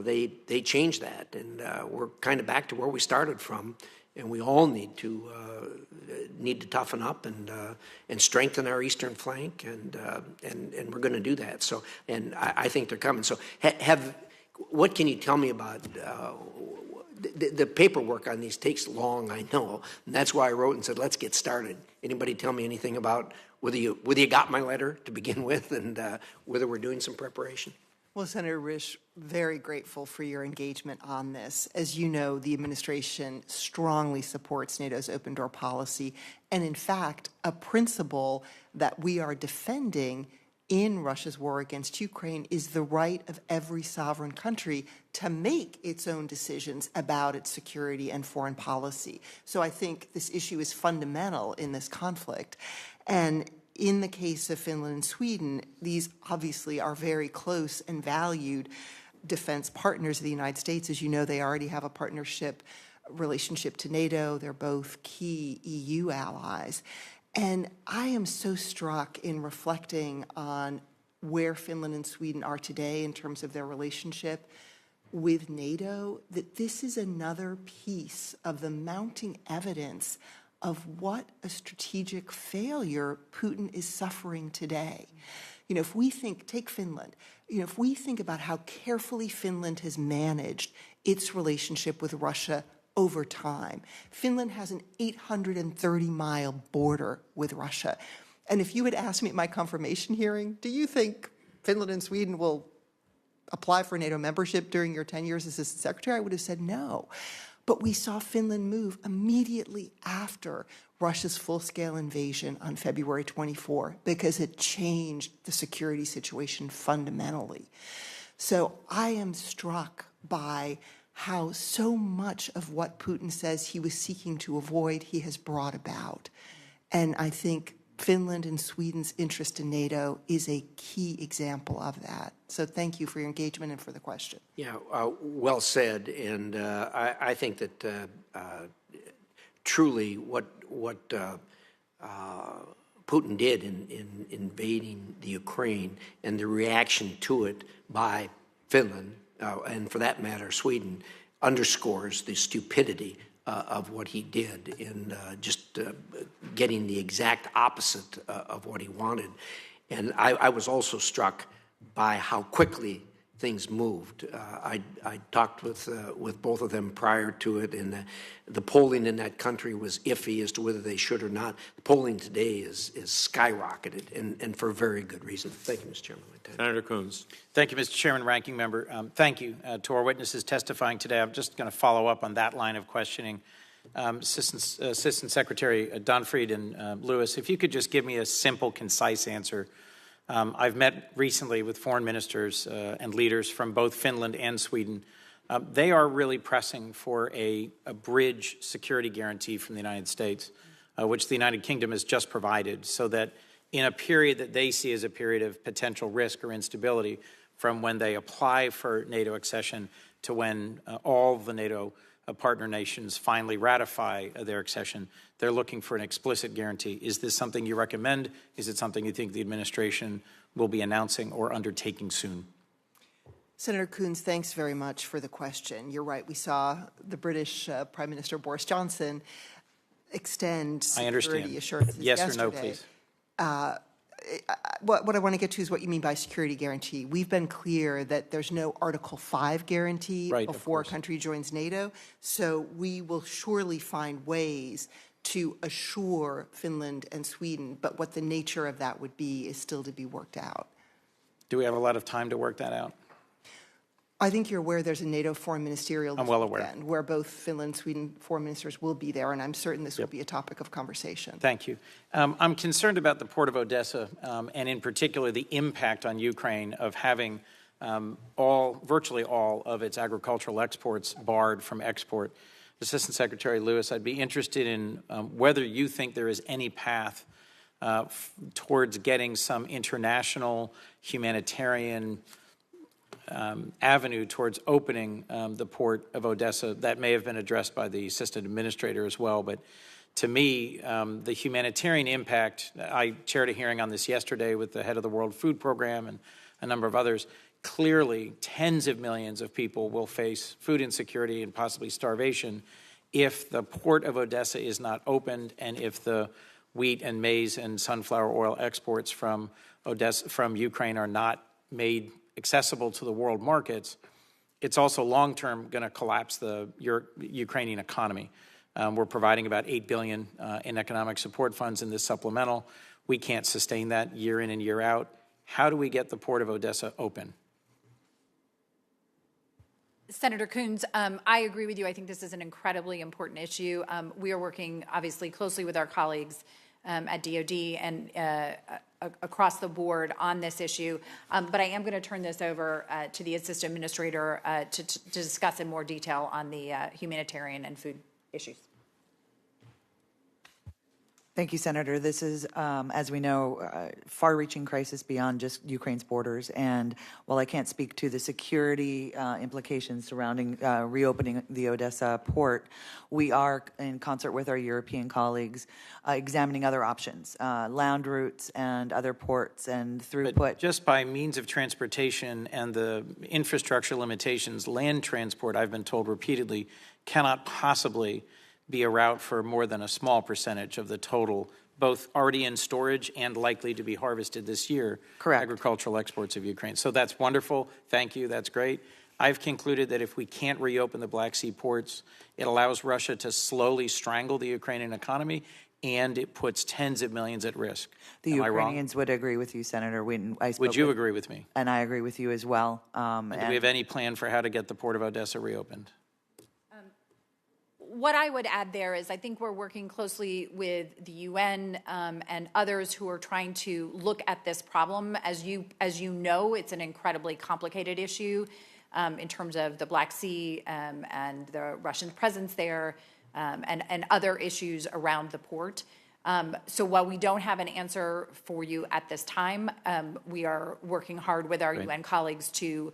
they changed that, and we're kind of back to where we started from. And we all need to toughen up and strengthen our eastern flank, and we're going to do that. So, and I think they're coming. So, what can you tell me about the paperwork on these? Takes long, I know, and that's why I wrote and said, let's get started. Anybody tell me anything about whether you got my letter to begin with, and whether we're doing some preparation? Well, Senator Risch, very grateful for your engagement on this. As you know, the administration strongly supports NATO's open door policy, and in fact, a principle that we are defending in Russia's war against Ukraine is the right of every sovereign country to make its own decisions about its security and foreign policy. So I think this issue is fundamental in this conflict. And in the case of Finland and Sweden, these obviously are very close and valued defense partners of the United States. As you know, they already have a partnership relationship to NATO. They're both key EU allies. And I am so struck in reflecting on where Finland and Sweden are today in terms of their relationship with NATO, that this is another piece of the mounting evidence of what a strategic failure Putin is suffering today. You know, if we take Finland, if we think about how carefully Finland has managed its relationship with Russia over time, Finland has an 830-mile border with Russia. And if you had asked me at my confirmation hearing, do you think Finland and Sweden will apply for NATO membership during your 10 years as Assistant Secretary, I would have said no. But we saw Finland move immediately after Russia's full-scale invasion on February 24 because it changed the security situation fundamentally. So I am struck by how so much of what Putin says he was seeking to avoid, he has brought about. And I think Finland and Sweden's interest in NATO is a key example of that. So thank you for your engagement and for the question. Yeah, well said. And I think that truly what Putin did in invading the Ukraine and the reaction to it by Finland, and for that matter, Sweden, underscores the stupidity of what he did in just getting the exact opposite of what he wanted. And I was also struck by how quickly things moved. I talked with both of them prior to it, and the polling in that country was iffy as to whether they should or not. The polling today is skyrocketed, and for very good reason. Thank you, Mr. Chairman. Senator Coons. Thank you, Mr. Chairman, Ranking Member. Thank you to our witnesses testifying today. I'm just going to follow up on that line of questioning. Assistant Secretary Donfried and Lewis, if you could just give me a simple, concise answer. I've met recently with foreign ministers and leaders from both Finland and Sweden. They are really pressing for a bridge security guarantee from the United States, which the United Kingdom has just provided, so that in a period that they see as a period of potential risk or instability, from when they apply for NATO accession to when all the NATO partner nations finally ratify their accession, they're looking for an explicit guarantee. Is this something you recommend? Is it something you think the administration will be announcing or undertaking soon? Senator Coons, thanks very much for the question. You're right. We saw the British Prime Minister Boris Johnson extend security assurances yesterday. Yes or no, please. What I want to get to is what you mean by security guarantee. We've been clear that there's no Article 5 guarantee before a country joins NATO, so we will surely find ways to assure Finland and Sweden, but what the nature of that would be is still to be worked out. Do we have a lot of time to work that out? I think you're aware there's a NATO foreign ministerial I'm well aware. where both Finland and Sweden foreign ministers will be there, and I'm certain this will be a topic of conversation. Thank you. I'm concerned about the port of Odessa, and in particular the impact on Ukraine of having virtually all of its agricultural exports barred from export. Assistant Secretary Lewis, I'd be interested in whether you think there is any path towards getting some international humanitarian avenue towards opening the port of Odessa. That may have been addressed by the assistant administrator as well, but to me, the humanitarian impact, I chaired a hearing on this yesterday with the head of the World Food Program and a number of others. Clearly, tens of millions of people will face food insecurity and possibly starvation if the port of Odessa is not opened and if the wheat and maize and sunflower oil exports from Ukraine are not made accessible to the world markets. It's also long-term going to collapse the Ukrainian economy. We're providing about $8 billion in economic support funds in this supplemental. We can't sustain that year in and year out. How do we get the port of Odessa open? Senator Coons, I agree with you. I think this is an incredibly important issue. We are working, obviously, closely with our colleagues at DOD and across the board on this issue. But I am going to turn this over to the Assistant Administrator to discuss in more detail on the humanitarian and food issues. Thank you, Senator. This is, as we know, far-reaching crisis beyond just Ukraine's borders. And while I can't speak to the security implications surrounding reopening the Odessa port, we are, in concert with our European colleagues, examining other options, land routes and other ports and throughput. But just by means of transportation and the infrastructure limitations, land transport, I've been told repeatedly, cannot possibly be a route for more than a small percentage of the total, both already in storage and likely to be harvested this year, correct, agricultural exports of Ukraine. So that's wonderful. Thank you. That's great. I've concluded that if we can't reopen the Black Sea ports, it allows Russia to slowly strangle the Ukrainian economy, and it puts tens of millions at risk. The Ukrainians would agree with you, Senator. Would you agree with me? And I agree with you as well. Do we have any plan for how to get the port of Odessa reopened? What I would add there is I think we're working closely with the UN and others who are trying to look at this problem. As you know, it's an incredibly complicated issue in terms of the Black Sea and the Russian presence there and other issues around the port. So while we don't have an answer for you at this time, we are working hard with our UN colleagues to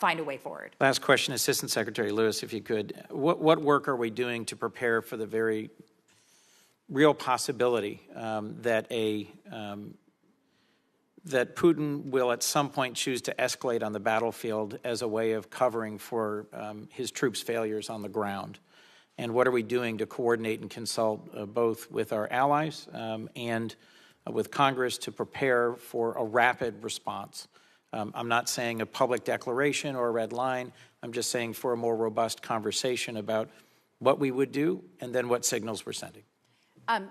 find a way forward. Last question, Assistant Secretary Lewis, if you could. What work are we doing to prepare for the very real possibility that Putin will at some point choose to escalate on the battlefield as a way of covering for his troops' failures on the ground? and what are we doing to coordinate and consult both with our allies and with Congress to prepare for a rapid response. I'm not saying a public declaration or a red line. I'm just saying for a more robust conversation about what we would do and then what signals we're sending.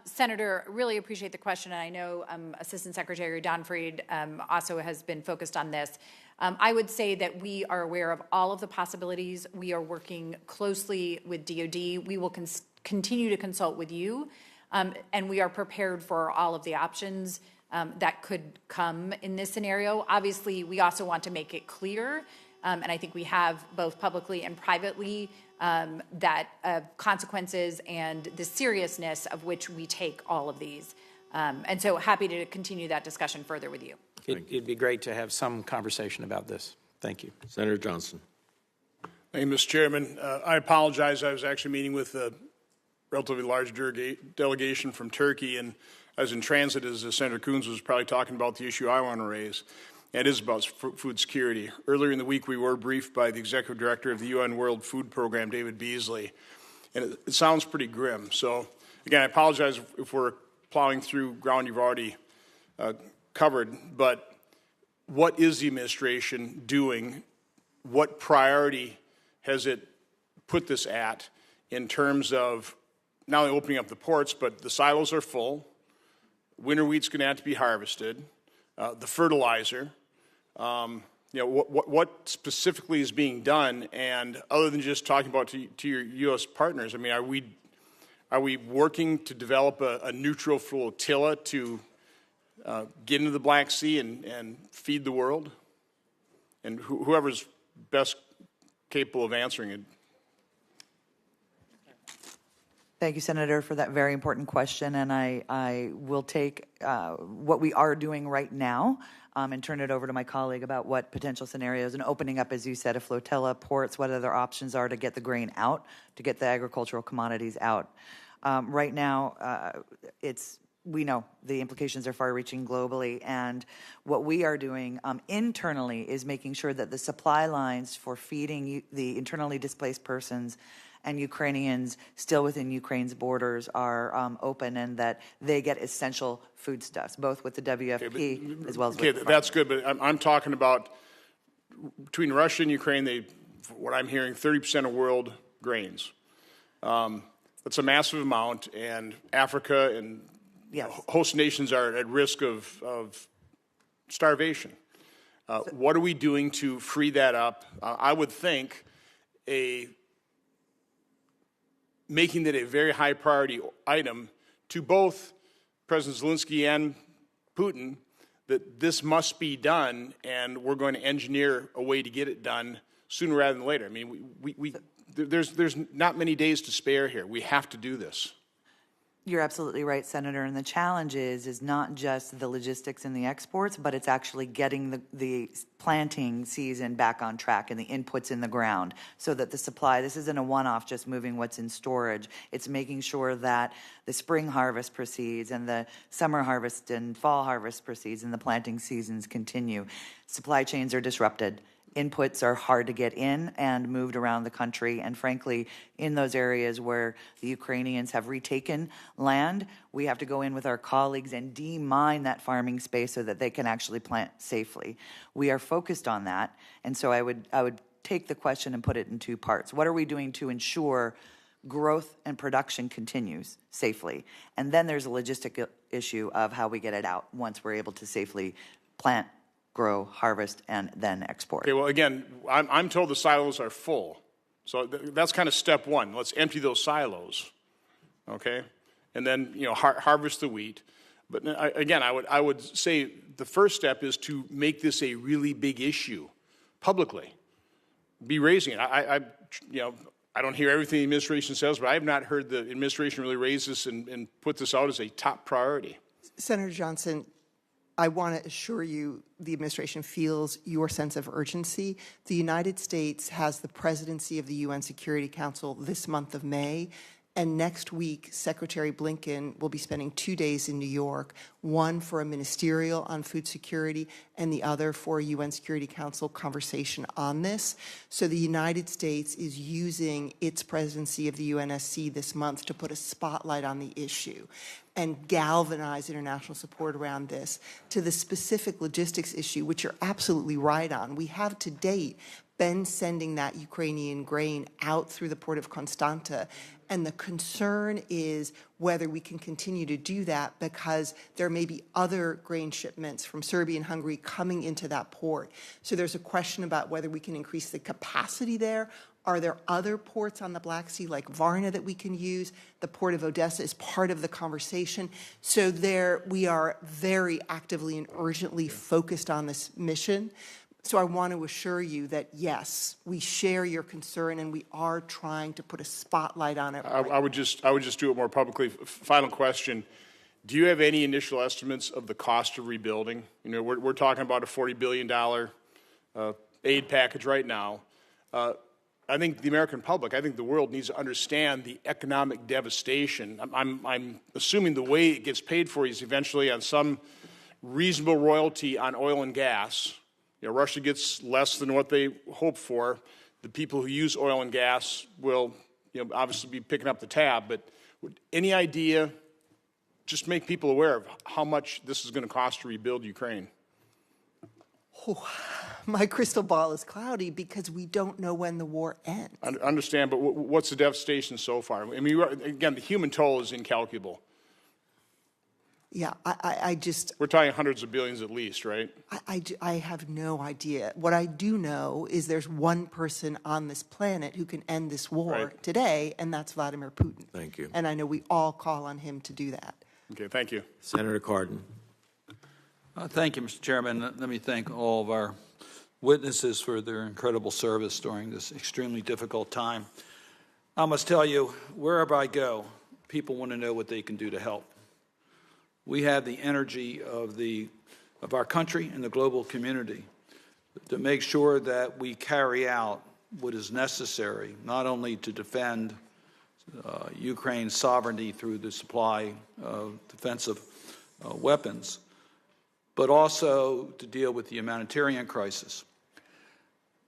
Senator, really appreciate the question, and I know Assistant Secretary Donfried also has been focused on this. I would say that we are aware of all of the possibilities. We are working closely with DoD. We will continue to consult with you, and we are prepared for all of the options that could come in this scenario. Obviously, we also want to make it clear, and I think we have both publicly and privately, that consequences and the seriousness of which we take all of these. And so happy to continue that discussion further with you. It'd be great to have some conversation about this. Thank you. Senator Johnson. Thank you, Mr. Chairman. I apologize. I was actually meeting with a relatively large delegation from Turkey, and I was in transit as Senator Coons was probably talking about the issue I want to raise. And it is about food security. Earlier in the week, we were briefed by the Executive Director of the UN World Food Program, David Beasley, and it sounds pretty grim. So, again, I apologize if we're plowing through ground you've already covered, but what is the administration doing? What priority has it put this at in terms of not only opening up the ports, but the silos are full, winter wheat's going to have to be harvested, the fertilizer, what specifically is being done, and other than just talking about to your U.S. partners, I mean, are we working to develop a neutral flotilla to get into the Black Sea and feed the world? And whoever's best capable of answering it. Thank you, Senator, for that very important question. And I will take what we are doing right now and turn it over to my colleague about what potential scenarios and opening up, as you said, a flotilla, ports, what other options are to get the grain out, to get the agricultural commodities out. Right now, we know the implications are far-reaching globally, and what we are doing internally is making sure that the supply lines for feeding the internally displaced persons and Ukrainians still within Ukraine's borders are open, and that they get essential foodstuffs, both with the WFP as well as with the that's good, but I'm talking about between Russia and Ukraine, what I'm hearing, 30% of world grains. That's a massive amount, and Africa and host nations are at risk of starvation. What are we doing to free that up? I would think making that a very high priority item to both President Zelensky and Putin, that this must be done, and we're going to engineer a way to get it done sooner rather than later. I mean, there's not many days to spare here. We have to do this. You're absolutely right, Senator. And the challenge is not just the logistics and the exports, but it's actually getting the planting season back on track and the inputs in the ground so that the supply, this isn't a one-off just moving what's in storage. It's making sure that the spring harvest proceeds and the summer harvest and fall harvest proceeds and the planting seasons continue. Supply chains are disrupted. Inputs are hard to get in and moved around the country. And frankly, in those areas where the Ukrainians have retaken land, we have to go in with our colleagues and demine that farming space so that they can actually plant safely. We are focused on that. And so I would take the question and put it in two parts. What are we doing to ensure growth and production continues safely? And then there's a logistic issue of how we get it out once we're able to safely plant, grow, harvest, and then export. Okay, well, again, I'm told the silos are full. So that's kind of step one. Let's empty those silos, okay? And then, harvest the wheat. But again, I would say the first step is to make this a really big issue publicly. Be raising it. I don't hear everything the administration says, but I have not heard the administration really raise this and put this out as a top priority. Senator Johnson, I want to assure you the administration feels your sense of urgency. The United States has the presidency of the UN Security Council this month of May, And next week, Secretary Blinken will be spending 2 days in New York, one for a ministerial on food security and the other for a UN Security Council conversation on this. So the United States is using its presidency of the UNSC this month to put a spotlight on the issue and galvanize international support around this. To the specific logistics issue, which you're absolutely right on, we have to date been sending that Ukrainian grain out through the port of Constanta. And the concern is whether we can continue to do that because there may be other grain shipments from Serbia and Hungary coming into that port. So there's a question about whether we can increase the capacity there. Are there other ports on the Black Sea like Varna that we can use? The port of Odessa is part of the conversation. So there we are very actively and urgently focused on this mission. So I want to assure you that, yes, we share your concern and we are trying to put a spotlight on it. I would just do it more publicly. Final question. Do you have any initial estimates of the cost of rebuilding? You know, we're talking about a $40 billion aid package right now. I think the American public, I think the world needs to understand the economic devastation. I'm assuming the way it gets paid for is eventually on some reasonable royalty on oil and gas. You know, Russia gets less than what they hope for. The people who use oil and gas will, you know, obviously be picking up the tab. But any idea, just make people aware of how much this is going to cost to rebuild Ukraine? Oh, my crystal ball is cloudy because we don't know when the war ends. I understand, but what's the devastation so far? I mean, again, the human toll is incalculable. Yeah, I just... We're talking hundreds of billions at least, right? I have no idea. What I do know is there's one person on this planet who can end this war today, and that's Vladimir Putin. Thank you. And I know we all call on him to do that. Okay, thank you. Senator Cardin. Thank you, Mr. Chairman. Let me thank all of our witnesses for their incredible service during this extremely difficult time. I must tell you, wherever I go, people want to know what they can do to help. We have the energy of our country and the global community to make sure that we carry out what is necessary, not only to defend Ukraine's sovereignty through the supply of defensive weapons, but also to deal with the humanitarian crisis.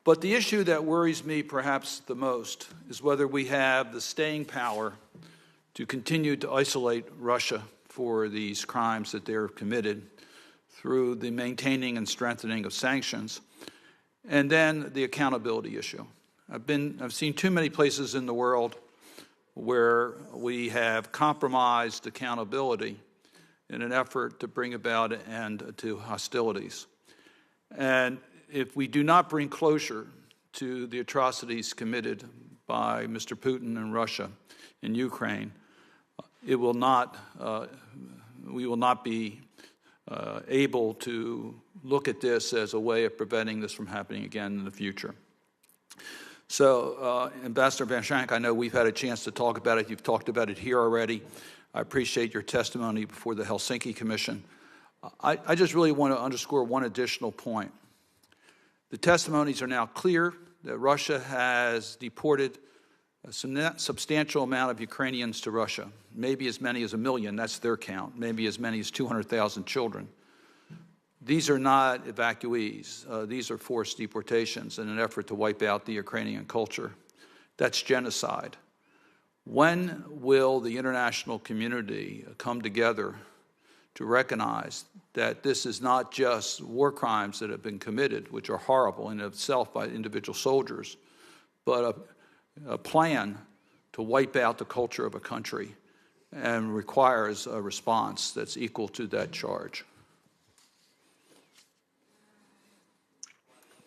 But the issue that worries me perhaps the most is whether we have the staying power to continue to isolate Russia for these crimes that they're committed through the maintaining and strengthening of sanctions, and then the accountability issue. I've seen too many places in the world where we have compromised accountability in an effort to bring about an end to hostilities. And if we do not bring closure to the atrocities committed by Mr. Putin and Russia in Ukraine, we will not be able to look at this as a way of preventing this from happening again in the future. So, Ambassador Van Schaack, I know we've had a chance to talk about it. You've talked about it here already. I appreciate your testimony before the Helsinki Commission. I just really want to underscore one additional point. The testimonies are now clear that Russia has deported a substantial amount of Ukrainians to Russia, maybe as many as 1 million, that's their count, maybe as many as 200,000 children. These are not evacuees. These are forced deportations in an effort to wipe out the Ukrainian culture. That's genocide. When will the international community come together to recognize that this is not just war crimes that have been committed, which are horrible in itself by individual soldiers, but a plan to wipe out the culture of a country and requires a response that's equal to that charge?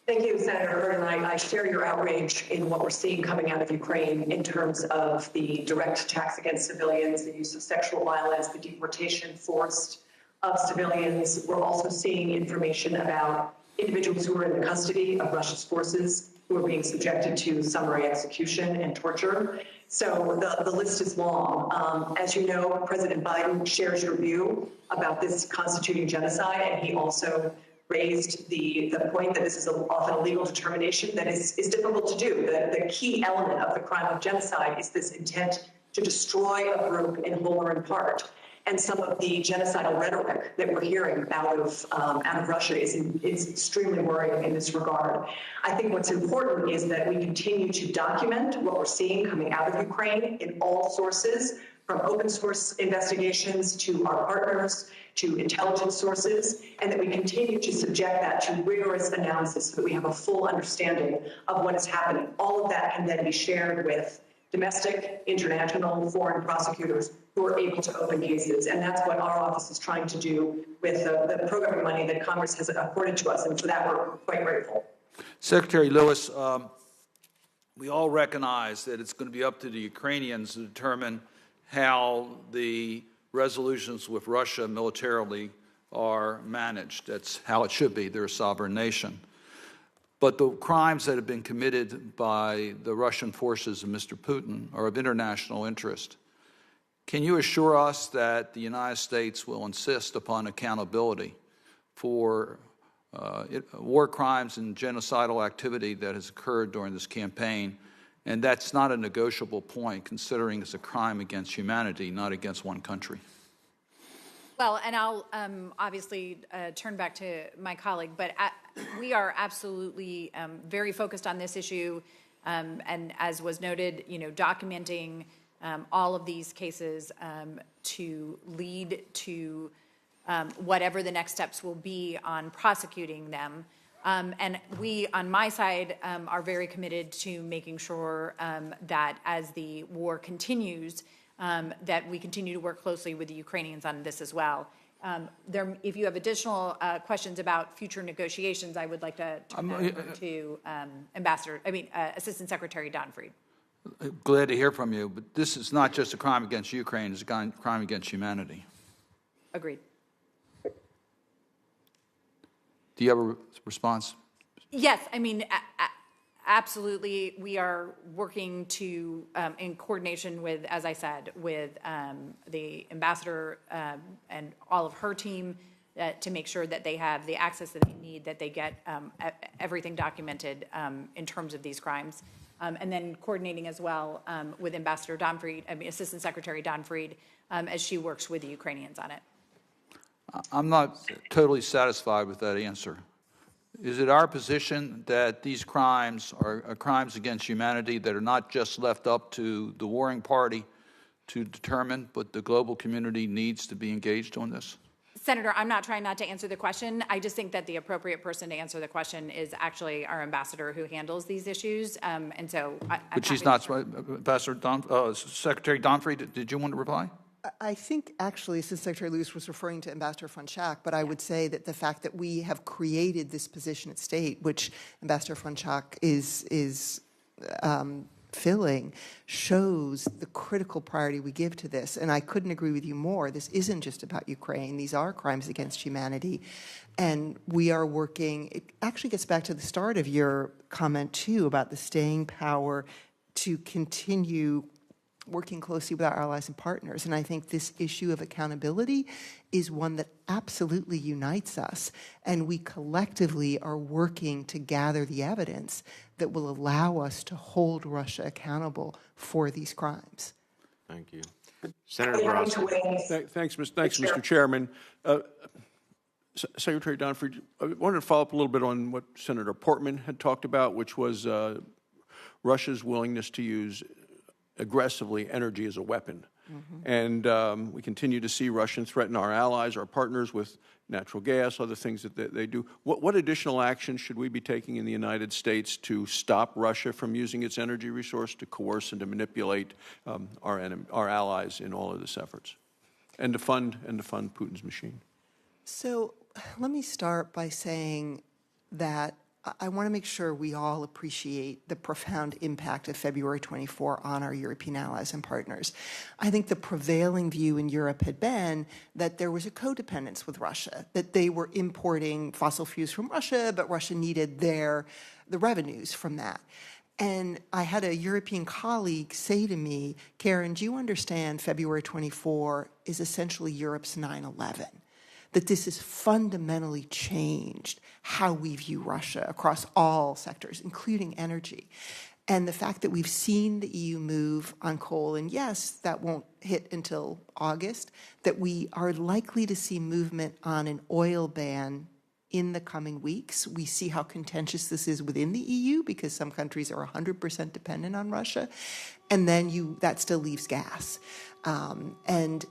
Thank you, Senator Cardin. I share your outrage in what we're seeing coming out of Ukraine in terms of the direct attacks against civilians, the use of sexual violence, the deportation forced of civilians. We're also seeing information about individuals who are in the custody of Russia's forces who are being subjected to summary execution and torture. So the list is long. As you know, President Biden shares your view about this constituting genocide, and he also raised the point that this is often a legal determination that is difficult to do. The key element of the crime of genocide is this intent to destroy a group in whole or in part. And some of the genocidal rhetoric that we're hearing out of Russia is extremely worrying in this regard. I think what's important is that we continue to document what we're seeing coming out of Ukraine in all sources, from open source investigations to our partners, to intelligence sources, and that we continue to subject that to rigorous analysis so that we have a full understanding of what is happening. All of that can then be shared with domestic, international, foreign prosecutors who are able to open cases. And that's what our office is trying to do with the programming money that Congress has accorded to us. And for that, we're quite grateful. Secretary Lewis, we all recognize that it's going to be up to the Ukrainians to determine how the resolutions with Russia militarily are managed. That's how it should be. They're a sovereign nation. But the crimes that have been committed by the Russian forces and Mr. Putin are of international interest. Can you assure us that the United States will insist upon accountability for war crimes and genocidal activity that has occurred during this campaign? And that's not a negotiable point, considering it's a crime against humanity, not against one country. Well, and I'll obviously turn back to my colleague, but we are absolutely very focused on this issue, and as was noted, documenting all of these cases to lead to whatever the next steps will be on prosecuting them. And we, on my side, are very committed to making sure that as the war continues, that we continue to work closely with the Ukrainians on this as well. If you have additional questions about future negotiations, I would like to turn that over to Assistant Secretary Donfried. Glad to hear from you, but this is not just a crime against Ukraine, it's a crime against humanity. Agreed. Do you have a response? Yes, absolutely. We are working to, in coordination with, as I said, with the ambassador and all of her team to make sure that they have the access that they need, that they get everything documented in terms of these crimes. And then coordinating as well with Ambassador Donfried, Assistant Secretary Donfried, as she works with the Ukrainians on it. I'm not totally satisfied with that answer. Is it our position that these crimes are crimes against humanity that are not just left up to the warring party to determine, but the global community needs to be engaged on this? Senator, I'm not trying not to answer the question. I just think that the appropriate person to answer the question is actually our ambassador who handles these issues. And so, but she's not. Ambassador Secretary Donfried, did you want to reply? I think actually, since Secretary Lewis was referring to Ambassador von Schaack, but I would say that the fact that we have created this position at State, which Ambassador von Schaack is filling, shows the critical priority we give to this. And I couldn't agree with you more. This isn't just about Ukraine. These are crimes against humanity. And we are working, it actually gets back to the start of your comment, too, about the staying power to continue working closely with our allies and partners. And I think this issue of accountability is one that absolutely unites us. And we collectively are working to gather the evidence that will allow us to hold Russia accountable for these crimes. Thank you. Senator Barrasso. Thanks, Mr. Chairman. Secretary Donfried, I wanted to follow up a little bit on what Senator Portman had talked about, which was Russia's willingness to use aggressively energy as a weapon. Mm-hmm. And we continue to see Russians threaten our allies, our partners with natural gas, other things that they do. What additional action should we be taking in the United States to stop Russia from using its energy resource to coerce and to manipulate our allies in all of this efforts, and to fund Putin's machine? So let me start by saying that I want to make sure we all appreciate the profound impact of February 24 on our European allies and partners. I think the prevailing view in Europe had been that there was a codependence with Russia, that they were importing fossil fuels from Russia, but Russia needed the revenues from that. And I had a European colleague say to me, Karen, do you understand February 24 is essentially Europe's 9/11? That this has fundamentally changed how we view Russia across all sectors, including energy. And the fact that we've seen the EU move on coal, and yes, that won't hit until August, that we are likely to see movement on an oil ban in the coming weeks. We see how contentious this is within the EU because some countries are 100% dependent on Russia. And then that still leaves gas. And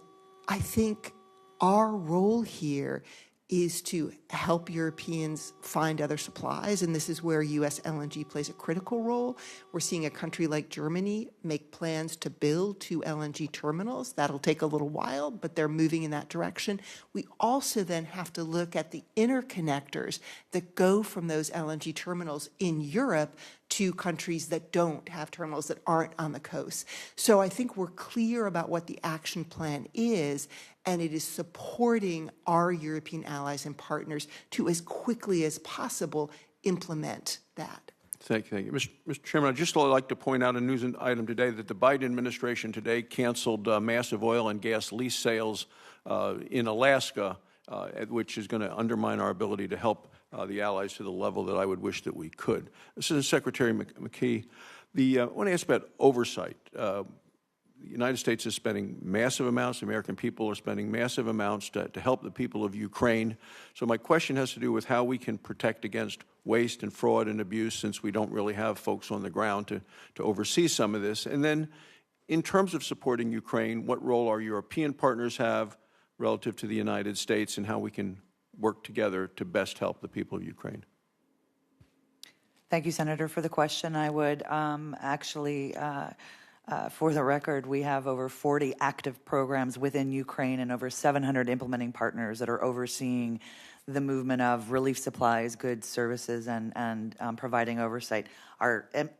I think our role here is to help Europeans find other supplies, and this is where U.S. LNG plays a critical role. We're seeing a country like Germany make plans to build 2 LNG terminals. That'll take a little while, but they're moving in that direction. We also then have to look at the interconnectors that go from those LNG terminals in Europe to countries that don't have terminals, that aren't on the coast. So I think we're clear about what the action plan is, and it is supporting our European allies and partners to, as quickly as possible, implement that. Thank you. Mr. Chairman, I'd just like to point out a news item today that the Biden administration today canceled massive oil and gas lease sales in Alaska, which is going to undermine our ability to help the allies to the level that I would wish that we could. Assistant Secretary McKee, I want to ask about oversight. The United States is spending massive amounts. The American people are spending massive amounts to help the people of Ukraine. So my question has to do with how we can protect against waste and fraud and abuse, since we don't really have folks on the ground to oversee some of this. And then in terms of supporting Ukraine, what role our European partners have relative to the United States, and how we can work together to best help the people of Ukraine. Thank you, Senator, for the question. I would for the record, we have over 40 active programs within Ukraine and over 700 implementing partners that are overseeing the movement of relief supplies, goods, services, and providing oversight.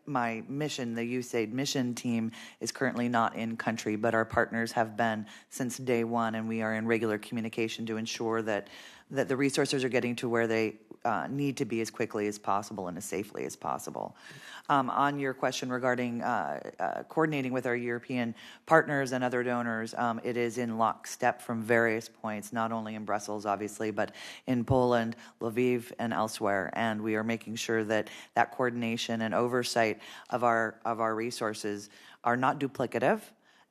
My mission, the USAID mission team, is currently not in country, but our partners have been since day one, and we are in regular communication to ensure that the resources are getting to where they need to be as quickly as possible and as safely as possible. On your question regarding coordinating with our European partners and other donors, it is in lockstep from various points, not only in Brussels, obviously, but in Poland, Lviv, and elsewhere. And we are making sure that that coordination and oversight of our resources are not duplicative,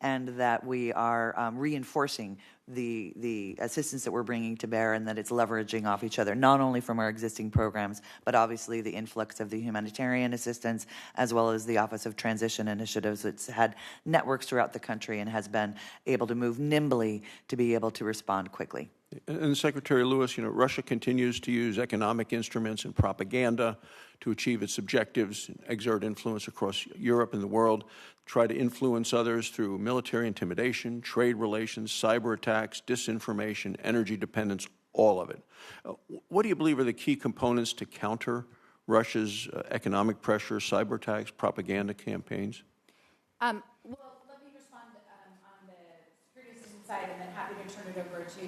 and that we are reinforcing the assistance that we're bringing to bear, and that it's leveraging off each other, not only from our existing programs, but obviously the influx of the humanitarian assistance, as well as the Office of Transition Initiatives that's had networks throughout the country and has been able to move nimbly to be able to respond quickly. And Secretary Lewis, Russia continues to use economic instruments and propaganda to achieve its objectives, exert influence across Europe and the world, try to influence others through military intimidation, trade relations, cyber attacks, disinformation, energy dependence, all of it. What do you believe are the key components to counter Russia's economic pressure, cyber attacks, propaganda campaigns? Well, let me respond on the security assistance side, and then happy to turn it over to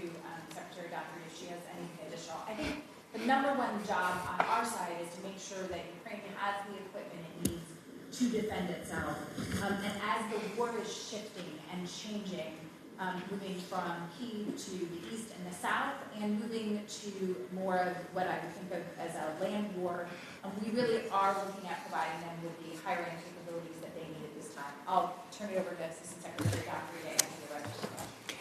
Secretary Donfried if she has anything additional. I think the number one job on our side is to make sure that Ukraine has the equipment it needs to defend itself. And as the war is shifting and changing, moving from Kyiv to the east and the south, and moving to more of what I would think of as a land war, we really are looking at providing them with the higher-end capabilities that they need at this time. I'll turn it over to Assistant Secretary Donfried to answer the rest of the question.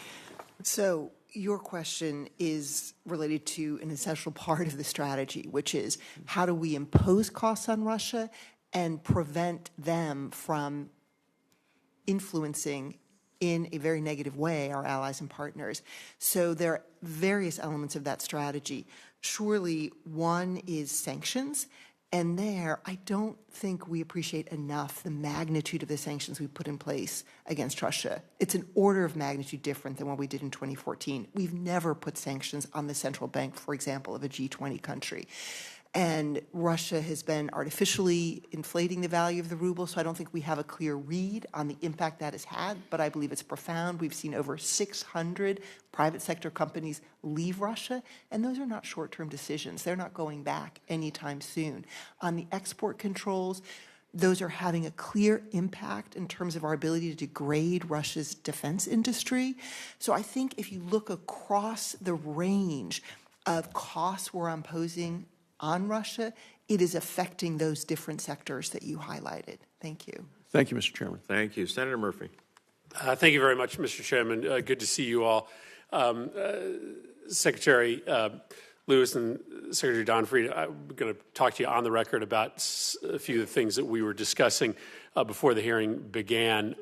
So your question is related to an essential part of the strategy, which is how do we impose costs on Russia and prevent them from influencing in a very negative way our allies and partners. So there are various elements of that strategy. Surely one is sanctions. And there, I don't think we appreciate enough the magnitude of the sanctions we put in place against Russia. It's an order of magnitude different than what we did in 2014. We've never put sanctions on the central bank, for example, of a G20 country. And Russia has been artificially inflating the value of the ruble, so I don't think we have a clear read on the impact that has had, but I believe it's profound. We've seen over 600 private sector companies leave Russia, and those are not short-term decisions. They're not going back anytime soon. On the export controls, those are having a clear impact in terms of our ability to degrade Russia's defense industry. So I think if you look across the range of costs we're imposing on Russia, it is affecting those different sectors that you highlighted. Thank you. Thank you, Mr. Chairman. Thank you. Senator Murphy. Thank you very much, Mr. Chairman. Good to see you all. Secretary Lewis and Secretary Donfried, I'm going to talk to you on the record about a few of the things that we were discussing before the hearing began.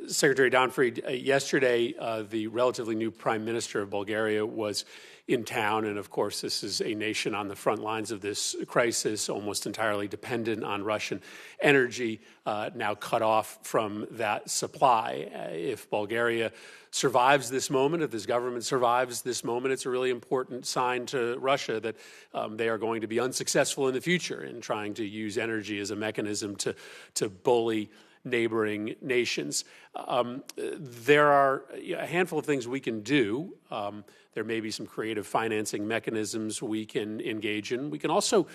Secretary Donfried, yesterday the relatively new Prime Minister of Bulgaria was in town, and of course this is a nation on the front lines of this crisis, almost entirely dependent on Russian energy, now cut off from that supply. If Bulgaria survives this moment, if this government survives this moment, it's a really important sign to Russia that they are going to be unsuccessful in the future in trying to use energy as a mechanism to bully neighboring nations. There are a handful of things we can do. There may be some creative financing mechanisms we can engage in. We can also,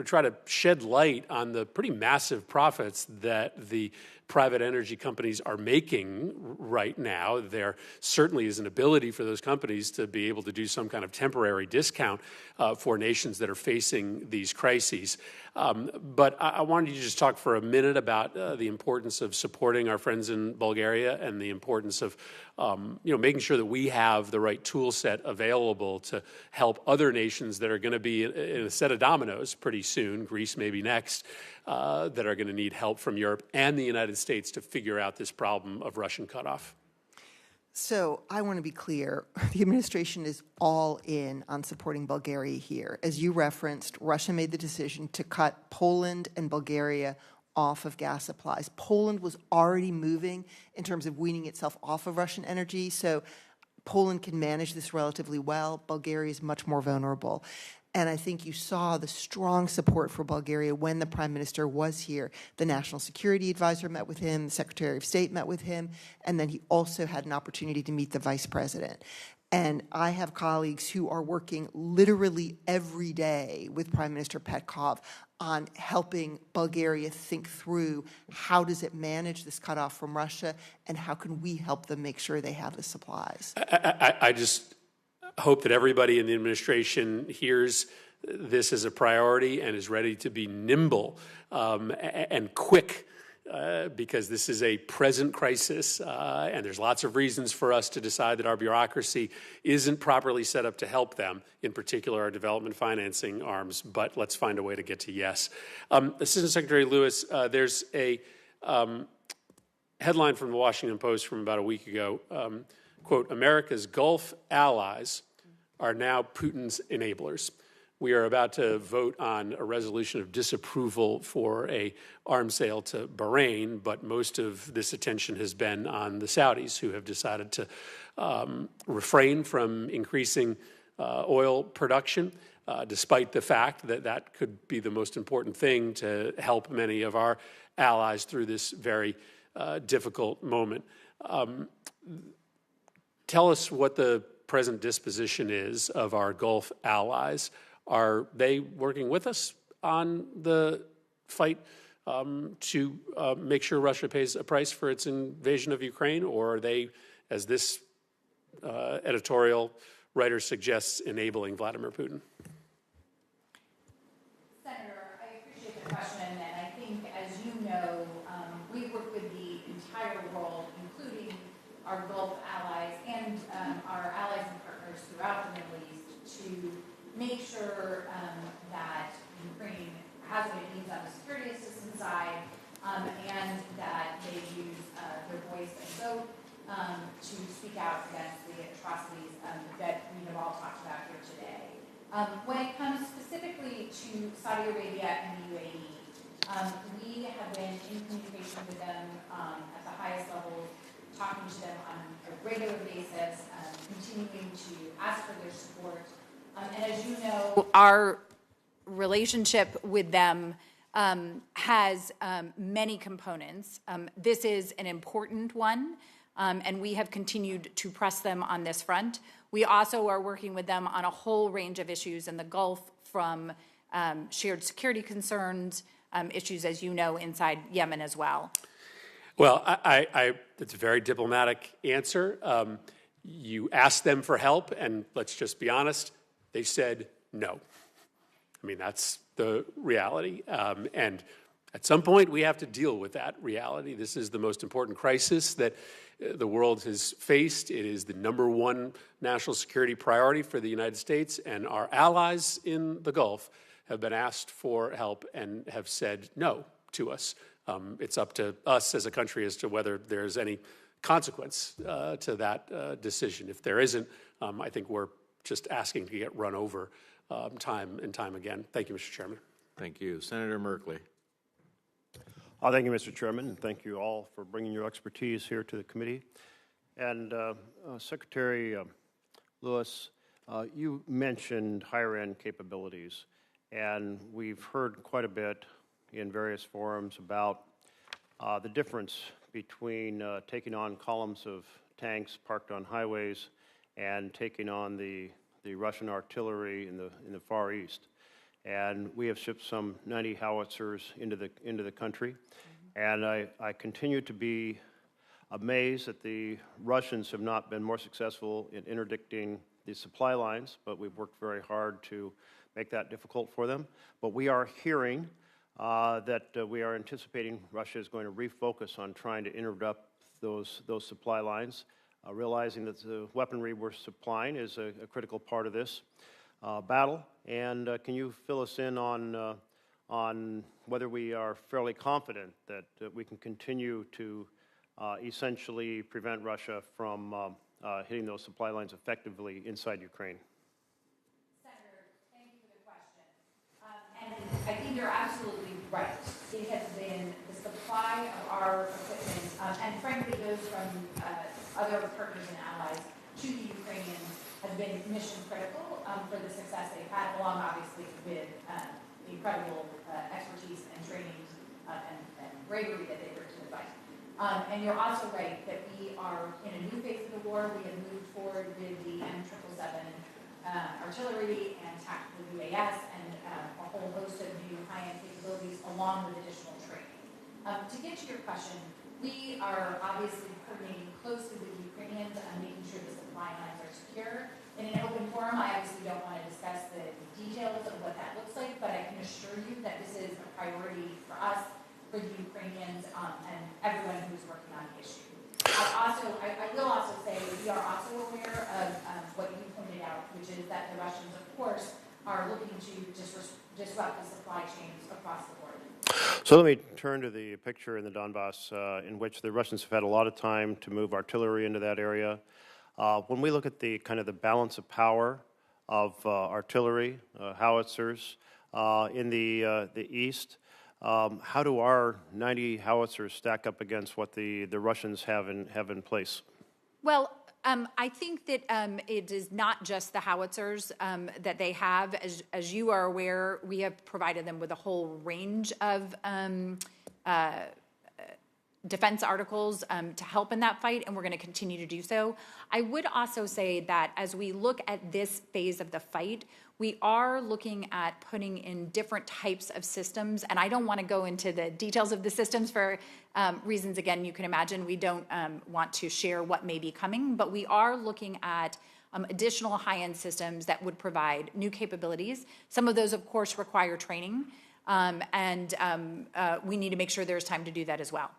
try to shed light on the pretty massive profits that the private energy companies are making right now. There certainly is an ability for those companies to be able to do some kind of temporary discount for nations that are facing these crises. But I wanted you to just talk for a minute about the importance of supporting our friends in Bulgaria and the importance of making sure that we have the right tool set available to help other nations that are going to be in a set of dominoes pretty soon, Greece maybe next, that are going to need help from Europe and the United States to figure out this problem of Russian cutoff. So I want to be clear. The administration is all in on supporting Bulgaria here. As you referenced, Russia made the decision to cut Poland and Bulgaria off of gas supplies. Poland was already moving in terms of weaning itself off of Russian energy, so Poland can manage this relatively well. Bulgaria is much more vulnerable. And I think you saw the strong support for Bulgaria when the Prime Minister was here. The National Security Advisor met with him, the Secretary of State met with him, and then he also had an opportunity to meet the Vice President. And I have colleagues who are working literally every day with Prime Minister Petkov on helping Bulgaria think through how does it manage this cutoff from Russia and how can we help them make sure they have the supplies. I just hope that everybody in the administration hears this as a priority and is ready to be nimble and quick because this is a present crisis and there's lots of reasons for us to decide that our bureaucracy isn't properly set up to help them, in particular our development financing arms, but let's find a way to get to yes. Assistant Secretary Lewis, there's a headline from the Washington Post from about a week ago, quote, America's Gulf allies are now Putin's enablers. We are about to vote on a resolution of disapproval for a arms sale to Bahrain, but most of this attention has been on the Saudis, who have decided to refrain from increasing oil production, despite the fact that that could be the most important thing to help many of our allies through this very difficult moment. Tell us what the present disposition is of our Gulf allies. Are they working with us on the fight to make sure Russia pays a price for its invasion of Ukraine, or are they, as this editorial writer suggests, enabling Vladimir Putin? Senator, I appreciate the question, and I think, as you know, we work with the entire world, including our Gulf allies and our allies and partners throughout the Middle East, to make sure that Ukraine has what it needs on the security assistance side and that they use their voice and vote to speak out against the atrocities that we have all talked about here today. When it comes specifically to Saudi Arabia and the UAE, we have been in communication with them at the highest levels, talking to them on a regular basis, continuing to ask for their support. And as you know, our relationship with them has many components. This is an important one, and we have continued to press them on this front. We also are working with them on a whole range of issues in the Gulf, from shared security concerns, issues, as you know, inside Yemen as well. Well, it's a very diplomatic answer. You asked them for help, and let's just be honest, they said no. I mean, that's the reality. And at some point, we have to deal with that reality. This is the most important crisis that the world has faced. It is the #1 national security priority for the United States, and our allies in the Gulf have been asked for help and have said no to us. It's up to us as a country as to whether there's any consequence to that decision. If there isn't, I think we're just asking to get run over time and time again. Thank you, Mr. Chairman. Thank you. Senator Merkley. Thank you, Mr. Chairman, and thank you all for bringing your expertise here to the committee. And Secretary Lewis, you mentioned higher-end capabilities, and we've heard quite a bit in various forums about the difference between taking on columns of tanks parked on highways and taking on the Russian artillery in the Far East. And we have shipped some 90 howitzers into the country. And I continue to be amazed that the Russians have not been more successful in interdicting the supply lines, but we've worked very hard to make that difficult for them. But we are hearing that we are anticipating Russia is going to refocus on trying to interrupt those supply lines, realizing that the weaponry we're supplying is a critical part of this battle. And can you fill us in on whether we are fairly confident that we can continue to essentially prevent Russia from hitting those supply lines effectively inside Ukraine? Senator, thank you for the question. And I think you're absolutely right. It has been the supply of our equipment, and frankly those from other partners and allies to the Ukrainians has been mission critical for the success they've had, along obviously with the incredible expertise and training and bravery that they bring to the fight. And you're also right that we are in a new phase of the war. We have moved forward with the M777 artillery and tactical UAS and a whole host of new high-end capabilities along with additional training. To get to your question, we are obviously coordinating closely with the Ukrainians and making sure the supply lines are secure. In an open forum, I obviously don't want to discuss the details of what that looks like, but I can assure you that this is a priority for us, for the Ukrainians, and everyone who's working on the issue. I will also say we are also aware of what you pointed out, which is that the Russians, of course, are looking to disrupt the supply chains across the board. So let me turn to the picture in the Donbass in which the Russians have had a lot of time to move artillery into that area. When we look at the kind of the balance of power of artillery, howitzers in the east, how do our 90 howitzers stack up against what the Russians have in place? Well, I think that it is not just the howitzers that they have. As you are aware, we have provided them with a whole range of defense articles to help in that fight, and we're going to continue to do so. I would also say that as we look at this phase of the fight, we are looking at putting in different types of systems, and I don't want to go into the details of the systems for reasons, again, you can imagine we don't want to share what may be coming, but we are looking at additional high-end systems that would provide new capabilities. Some of those, of course, require training, and we need to make sure there's time to do that as well.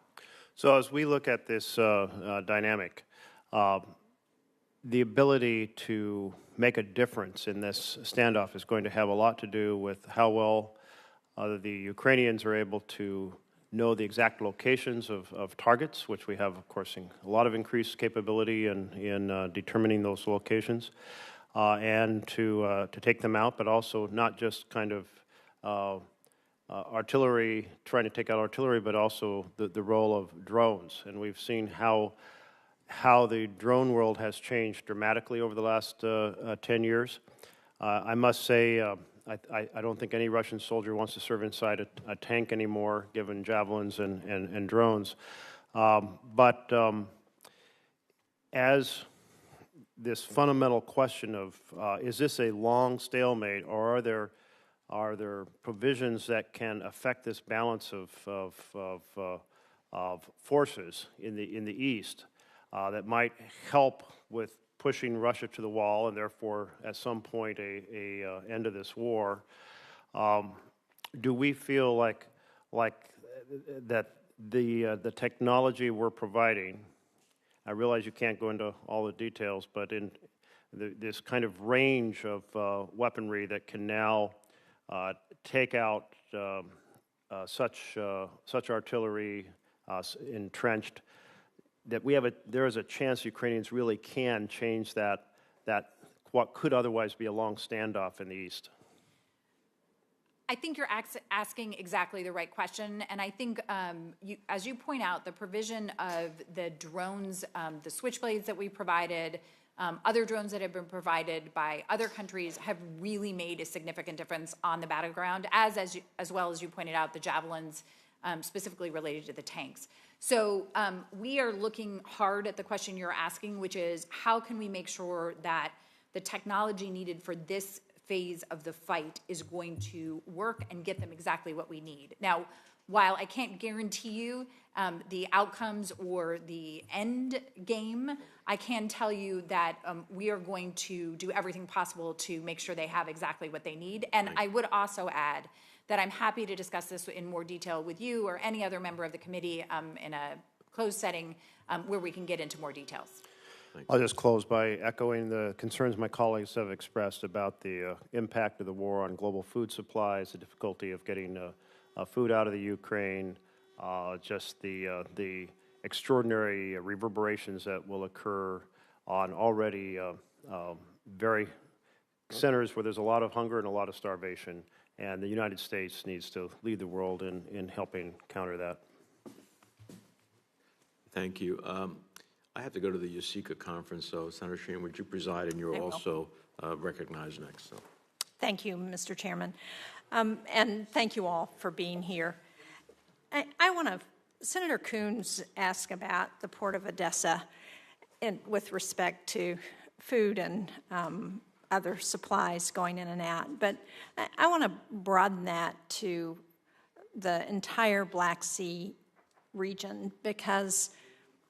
So as we look at this dynamic, the ability to make a difference in this standoff is going to have a lot to do with how well the Ukrainians are able to know the exact locations of targets, which we have, of course, a lot of increased capability in determining those locations, and to take them out, but also not just kind of artillery, trying to take out artillery, but also the role of drones. And we've seen how the drone world has changed dramatically over the last 10 years. I must say, I don't think any Russian soldier wants to serve inside a tank anymore, given javelins and drones. But as this fundamental question of, is this a long stalemate, or are there provisions that can affect this balance of forces in the east that might help with pushing Russia to the wall and therefore at some point a end of this war? Do we feel like that the technology we're providing, I realize you can't go into all the details, but in this kind of range of weaponry that can now take out such artillery entrenched, that there is a chance Ukrainians really can change that what could otherwise be a long standoff in the east? I think you're asking exactly the right question, and I think, as you point out, the provision of the drones, the switchblades that we provided, other drones that have been provided by other countries have really made a significant difference on the battleground, as well as you pointed out, the javelins specifically related to the tanks. So we are looking hard at the question you're asking, which is how can we make sure that the technology needed for this phase of the fight is going to work and get them exactly what we need. Now, while I can't guarantee you the outcomes or the end game, I can tell you that we are going to do everything possible to make sure they have exactly what they need. And I would also add that I'm happy to discuss this in more detail with you or any other member of the committee in a closed setting where we can get into more details. I'll just close by echoing the concerns my colleagues have expressed about the impact of the war on global food supplies, the difficulty of getting food out of the Ukraine, just the extraordinary reverberations that will occur on already very centers where there's a lot of hunger and a lot of starvation, and the United States needs to lead the world in helping counter that. Thank you. I have to go to the Yusika conference, so Senator Sheehan, would you preside? And you're also recognized next. So. Thank you, Mr. Chairman. And thank you all for being here. I want to, Senator Coons asked about the Port of Odessa with respect to food and other supplies going in and out. But I want to broaden that to the entire Black Sea region, because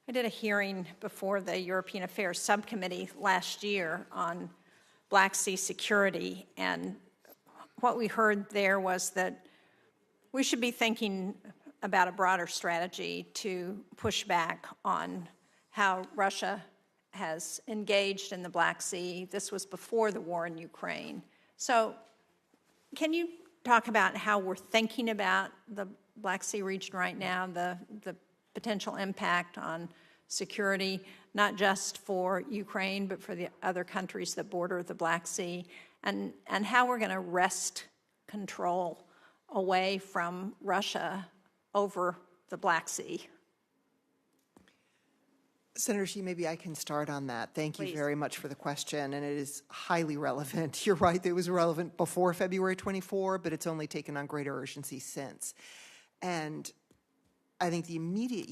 I did a hearing before the European Affairs Subcommittee last year on Black Sea security, and what we heard there was that we should be thinking about a broader strategy to push back on how Russia has engaged in the Black Sea. This was before the war in Ukraine. So can you talk about how we're thinking about the Black Sea region right now, the potential impact on security, not just for Ukraine, but for the other countries that border the Black Sea, and how we're going to wrest control away from Russia over the Black Sea? Senator Xi, maybe I can start on that. Thank Please. you very much for the question, and it is highly relevant. You're right, it was relevant before February 24, but it's only taken on greater urgency since. And I think the immediate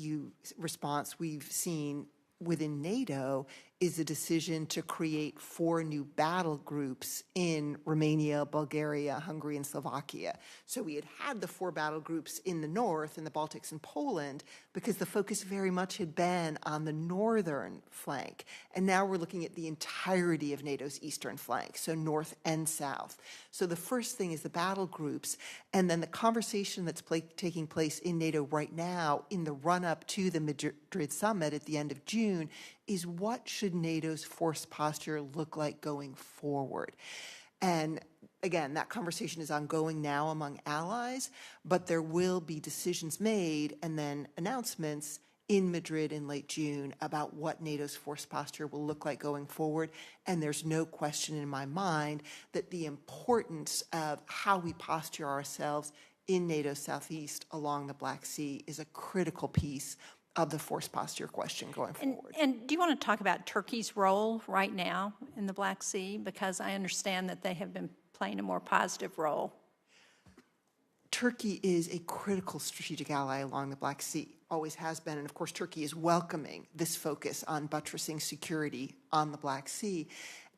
response we've seen within NATO is the decision to create 4 new battle groups in Romania, Bulgaria, Hungary, and Slovakia. So we had the 4 battle groups in the north, in the Baltics and Poland, because the focus very much had been on the northern flank. And now we're looking at the entirety of NATO's eastern flank, so north and south. So the first thing is the battle groups, and then the conversation that's taking place in NATO right now in the run-up to the Madrid summit at the end of June is what should NATO's force posture look like going forward? And again, that conversation is ongoing now among allies, but there will be decisions made and then announcements in Madrid in late June about what NATO's force posture will look like going forward. And there's no question in my mind that the importance of how we posture ourselves in NATO's southeast along the Black Sea is a critical piece of the force posture question going forward. And do you want to talk about Turkey's role right now in the Black Sea? Because I understand that they have been playing a more positive role. Turkey is a critical strategic ally along the Black Sea, always has been, and of course Turkey is welcoming this focus on buttressing security on the Black Sea.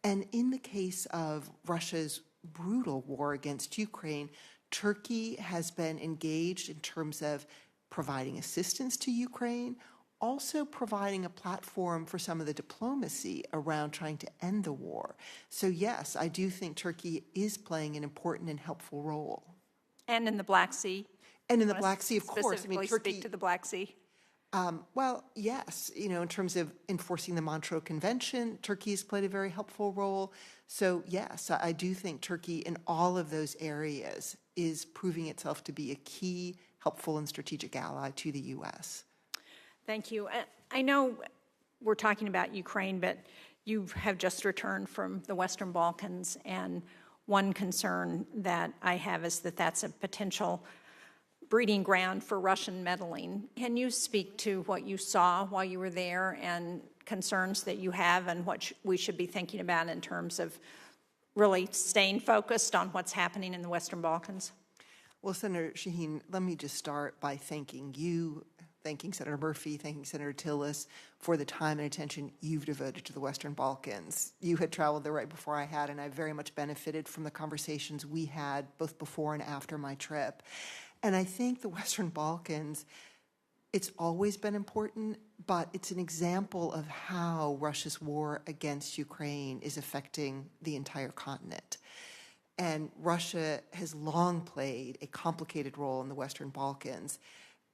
And in the case of Russia's brutal war against Ukraine, Turkey has been engaged in terms of providing assistance to Ukraine, also providing a platform for some of the diplomacy around trying to end the war. So yes, I do think Turkey is playing an important and helpful role. And in the Black Sea? And in the Black Sea, of course. Specifically speak to the Black Sea? Well, yes, in terms of enforcing the Montreux Convention, Turkey has played a very helpful role. So yes, I do think Turkey in all of those areas is proving itself to be a key, helpful, and strategic ally to the U.S. Thank you. I know we're talking about Ukraine, but you have just returned from the Western Balkans, and one concern that I have is that that's a potential breeding ground for Russian meddling. Can you speak to what you saw while you were there and concerns that you have and what we should be thinking about in terms of really staying focused on what's happening in the Western Balkans? Well, Senator Shaheen, let me just start by thanking you, thanking Senator Murphy, thanking Senator Tillis for the time and attention you've devoted to the Western Balkans. You had traveled there right before I had, and I very much benefited from the conversations we had both before and after my trip. And I think the Western Balkans, it's always been important, but it's an example of how Russia's war against Ukraine is affecting the entire continent. And Russia has long played a complicated role in the Western Balkans,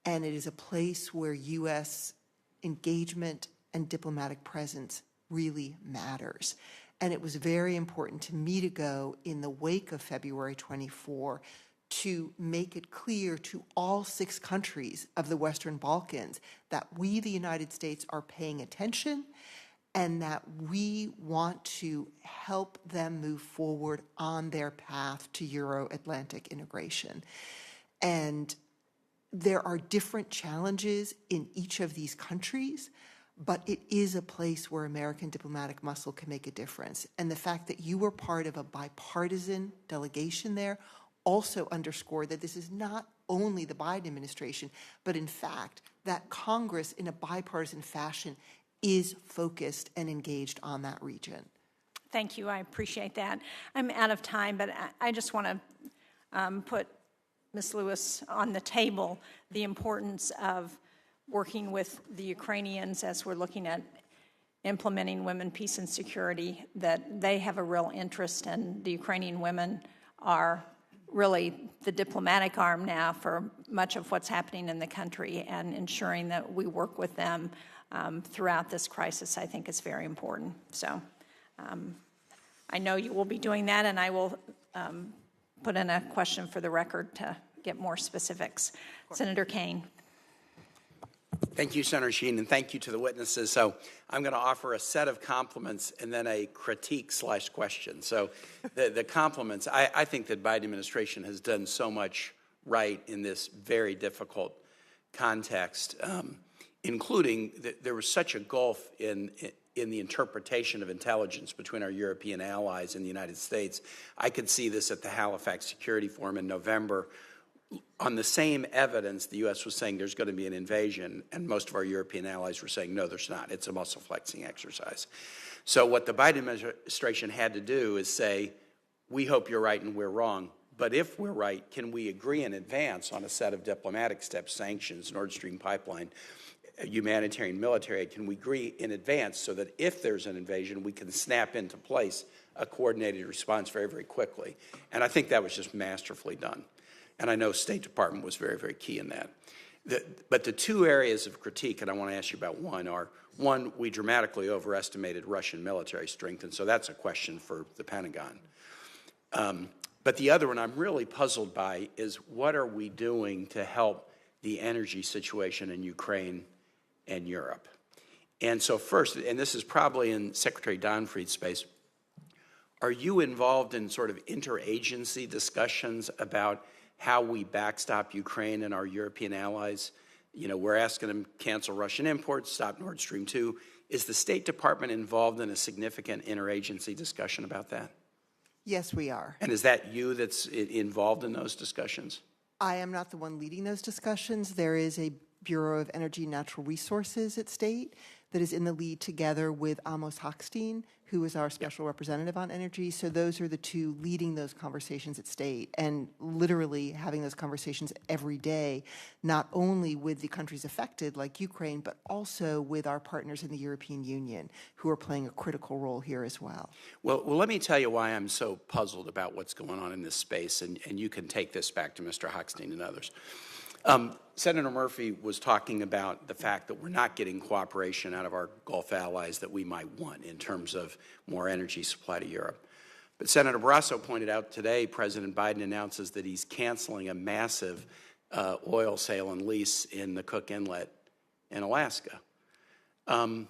and it is a place where U.S. engagement and diplomatic presence really matters. And it was very important to me to go in the wake of February 24 to make it clear to all 6 countries of the Western Balkans that we, the United States, are paying attention and that we want to help them move forward on their path to Euro-Atlantic integration. And there are different challenges in each of these countries, but it is a place where American diplomatic muscle can make a difference. And the fact that you were part of a bipartisan delegation there also underscored that this is not only the Biden administration, but in fact that Congress in a bipartisan fashion is focused and engaged on that region. Thank you. I appreciate that. I'm out of time, but I just want to put Ms. Lewis on the table the importance of working with the Ukrainians as we're looking at implementing women, peace, and security, that they have a real interest, and the Ukrainian women are really the diplomatic arm now for much of what's happening in the country, and ensuring that we work with them throughout this crisis, I think, is very important. So I know you will be doing that, and I will put in a question for the record to get more specifics. Senator Kaine. Thank you, Senator Sheen, and thank you to the witnesses. So I'm going to offer a set of compliments and then a critique/question. So the compliments, I think that Biden administration has done so much right in this very difficult context, including that there was such a gulf in the interpretation of intelligence between our European allies and the United States. I could see this at the Halifax Security Forum in November. On the same evidence, the U.S. was saying there's going to be an invasion, and most of our European allies were saying, no, there's not. It's a muscle-flexing exercise. So what the Biden administration had to do is say, we hope you're right and we're wrong, but if we're right, can we agree in advance on a set of diplomatic steps, sanctions, Nord Stream pipeline, humanitarian military aid? Can we agree in advance so that if there's an invasion, we can snap into place a coordinated response very, very quickly? And I think that was just masterfully done. And I know State Department was very, very key in that. But the 2 areas of critique, and I want to ask you about one, are, one, we dramatically overestimated Russian military strength, and so that's a question for the Pentagon. But the other one I'm really puzzled by is, what are we doing to help the energy situation in Ukraine and Europe? And so first, and this is probably in Secretary Donfried's space, are you involved in sort of interagency discussions about how we backstop Ukraine and our European allies? You know, we're asking them to cancel Russian imports, stop Nord Stream 2. Is the State Department involved in a significant interagency discussion about that? Yes, we are. And is that you that's involved in those discussions? I am not the one leading those discussions. There is a Bureau of Energy and Natural Resources at State that is in the lead together with Amos Hochstein, who is our special representative on energy. So those are the two leading those conversations at state and literally having those conversations every day, not only with the countries affected like Ukraine, but also with our partners in the European Union who are playing a critical role here as well. Well, let me tell you why I'm so puzzled about what's going on in this space, and you can take this back to Mr. Hochstein and others. Senator Murphy was talking about the fact that we're not getting cooperation out of our Gulf allies that we might want in terms of more energy supply to Europe. But Senator Barrasso pointed out today, President Biden announces that he's canceling a massive oil sale and lease in the Cook Inlet in Alaska.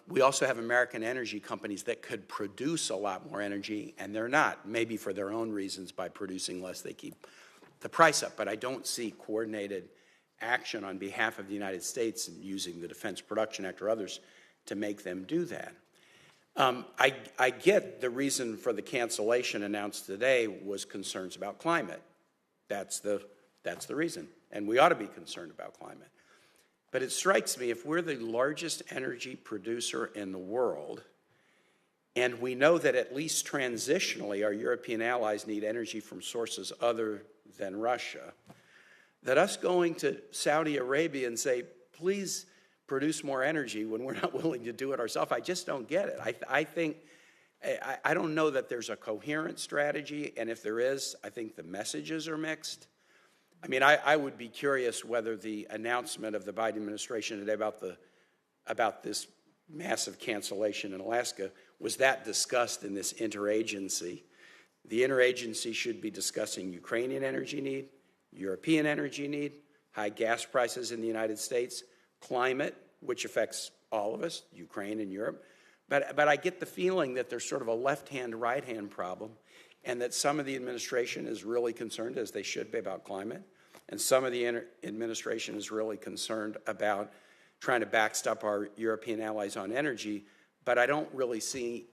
We also have American energy companies that could produce a lot more energy, and they're not, maybe for their own reasons. By producing less, they keep the price up. But I don't see coordinated action on behalf of the United States and using the Defense Production Act or others to make them do that. I get the reason for the cancellation announced today was concerns about climate. That's the reason, and we ought to be concerned about climate. But it strikes me, if we're the largest energy producer in the world, and we know that at least transitionally our European allies need energy from sources other than Russia, that us going to Saudi Arabia and say, please produce more energy when we're not willing to do it ourselves, I just don't get it. I don't know that there's a coherent strategy, and if there is, I think the messages are mixed. I mean, I would be curious whether the announcement of the Biden administration today about this massive cancellation in Alaska, was that discussed in this interagency? The interagency should be discussing Ukrainian energy need, European energy need, high gas prices in the United States, climate, which affects all of us, Ukraine and Europe. But I get the feeling that there's sort of a left-hand, right-hand problem, and that some of the administration is really concerned, as they should be, about climate, and some of the administration is really concerned about trying to backstop our European allies on energy, but I don't really see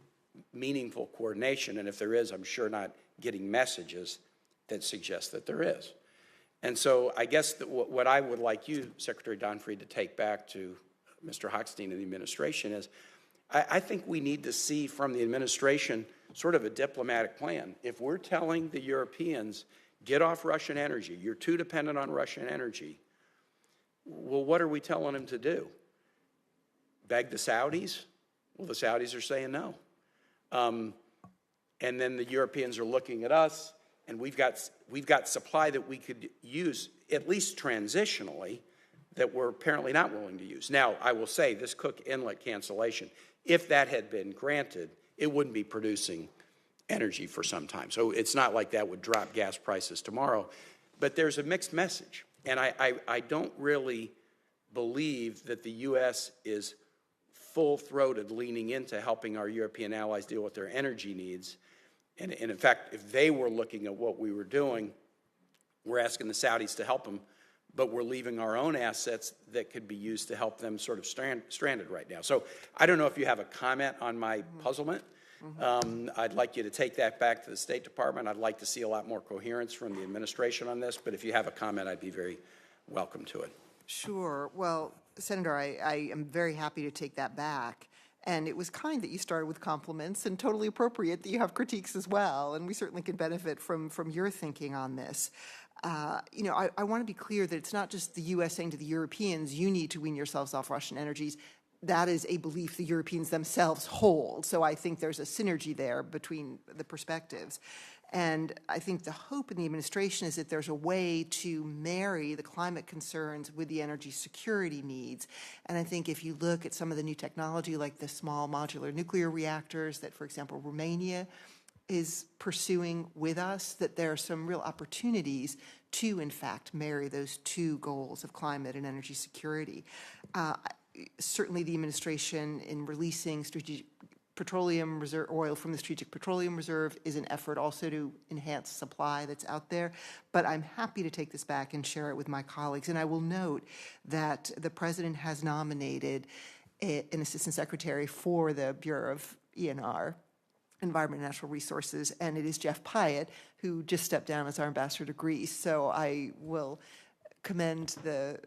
meaningful coordination, and if there is, I'm sure not getting messages that suggest that there is. And so I guess that what I would like you, Secretary Donfried, to take back to Mr. Hochstein and the administration is, I think we need to see from the administration sort of a diplomatic plan. If we're telling the Europeans, get off Russian energy, you're too dependent on Russian energy, well, what are we telling them to do? Beg the Saudis? Well, the Saudis are saying no. And then the Europeans are looking at us, and we've got supply that we could use, at least transitionally, that we're apparently not willing to use. Now, I will say, this Cook Inlet cancellation, if that had been granted, it wouldn't be producing energy for some time. So it's not like that would drop gas prices tomorrow. But there's a mixed message. And I don't really believe that the U.S. is full-throated leaning into helping our European allies deal with their energy needs. And in fact, if they were looking at what we were doing, we're asking the Saudis to help them, but we're leaving our own assets that could be used to help them sort of stranded right now. So I don't know if you have a comment on my puzzlement. I'd like you to take that back to the State Department. I'd like to see a lot more coherence from the administration on this, but if you have a comment, I'd be very welcome to it. Sure. Well, Senator, I am very happy to take that back. And it was kind that you started with compliments, and totally appropriate that you have critiques as well. And we certainly can benefit from your thinking on this. I want to be clear that it's not just the U.S. saying to the Europeans, you need to wean yourselves off Russian energies. That is a belief the Europeans themselves hold. So I think there's a synergy there between the perspectives. And I think the hope in the administration is that there's a way to marry the climate concerns with the energy security needs. And I think if you look at some of the new technology, like the small modular nuclear reactors that, for example, Romania is pursuing with us, that there are some real opportunities to, in fact, marry those two goals of climate and energy security. Certainly the administration in releasing strategic petroleum reserve oil from the Strategic Petroleum Reserve is an effort also to enhance supply that's out there. But I'm happy to take this back and share it with my colleagues. And I will note that the President has nominated an Assistant Secretary for the Bureau of ENR, Environment and Natural Resources, and it is Jeff Pyatt, who just stepped down as our ambassador to Greece. So I will commend the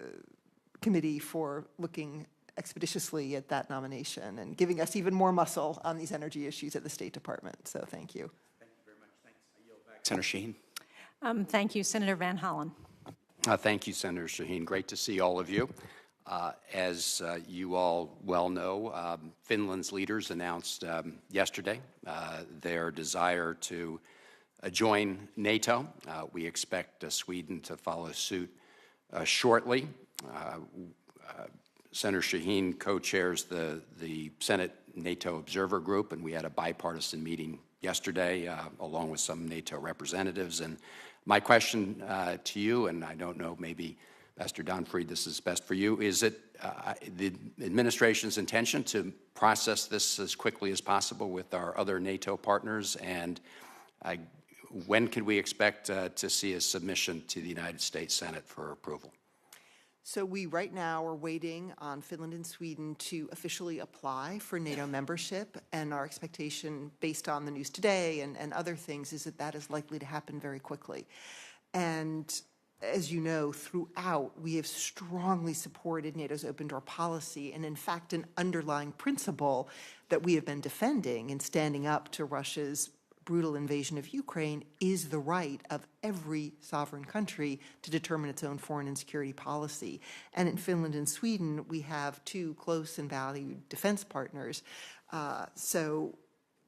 committee for looking expeditiously at that nomination and giving us even more muscle on these energy issues at the State Department. So thank you. Thank you very much. Thanks. I yield back. Senator Shaheen. Thank you, Senator Van Hollen. Thank you, Senator Shaheen. Great to see all of you. As you all well know, Finland's leaders announced yesterday their desire to join NATO. We expect Sweden to follow suit shortly. Senator Shaheen co-chairs the Senate NATO Observer Group, and we had a bipartisan meeting yesterday along with some NATO representatives. And my question to you, and I don't know, maybe Pastor Donfried, this is best for you, is it the administration's intention to process this as quickly as possible with our other NATO partners? And when can we expect to see a submission to the United States Senate for approval? So we right now are waiting on Finland and Sweden to officially apply for NATO membership, and our expectation based on the news today and other things is that that is likely to happen very quickly. And as you know, throughout, we have strongly supported NATO's open door policy, and in fact, an underlying principle that we have been defending in standing up to Russia's brutal invasion of Ukraine is the right of every sovereign country to determine its own foreign and security policy. And in Finland and Sweden, we have two close and valued defense partners. So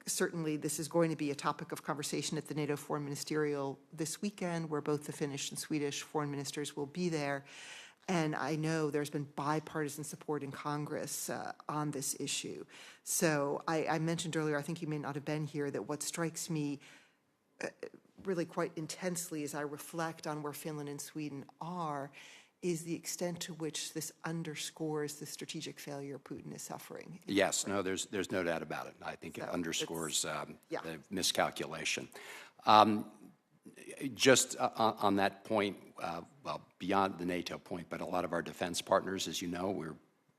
certainly this is going to be a topic of conversation at the NATO Foreign Ministerial this weekend, where both the Finnish and Swedish foreign ministers will be there. And I know there's been bipartisan support in Congress on this issue. So I mentioned earlier, I think you may not have been here, that what strikes me really quite intensely as I reflect on where Finland and Sweden are is the extent to which this underscores the strategic failure Putin is suffering. Yes, no, there's no doubt about it. I think it underscores the miscalculation. Just on that point, well, beyond the NATO point, but a lot of our defense partners, as you know, we've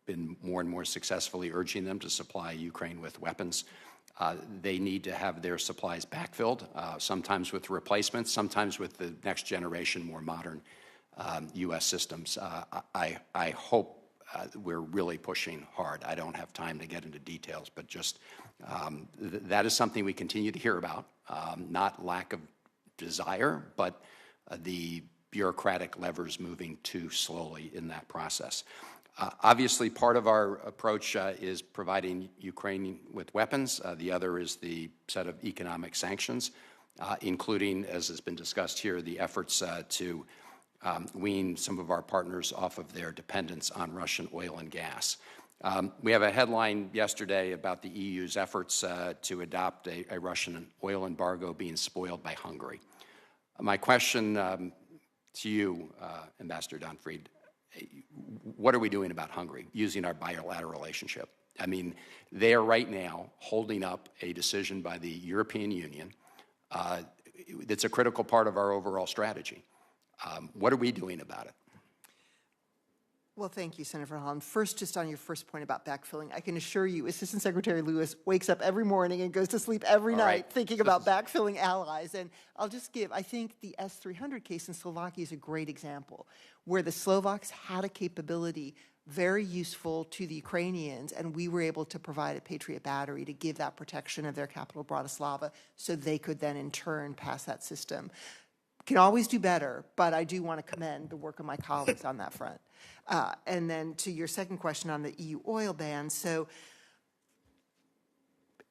been more and more successfully urging them to supply Ukraine with weapons. They need to have their supplies backfilled, sometimes with replacements, sometimes with the next generation, more modern U.S. systems. I hope we're really pushing hard. I don't have time to get into details, but just that is something we continue to hear about, not lack of desire, but the bureaucratic levers moving too slowly in that process. Obviously, part of our approach is providing Ukraine with weapons. The other is the set of economic sanctions, including, as has been discussed here, the efforts to wean some of our partners off of their dependence on Russian oil and gas. We have a headline yesterday about the EU's efforts to adopt a Russian oil embargo being spoiled by Hungary. My question to you, Ambassador Donfried, what are we doing about Hungary, using our bilateral relationship? I mean, they are right now holding up a decision by the European Union that's a critical part of our overall strategy. What are we doing about it? Well, thank you, Senator Holland. First, just on your first point about backfilling, I can assure you Assistant Secretary Lewis wakes up every morning and goes to sleep every night thinking about backfilling allies. And I'll just give, I think the S-300 case in Slovakia is a great example, where the Slovaks had a capability very useful to the Ukrainians, and we were able to provide a Patriot battery to give that protection of their capital, Bratislava, so they could then in turn pass that system. Can always do better, but I do want to commend the work of my colleagues on that front. And then to your second question on the EU oil ban, so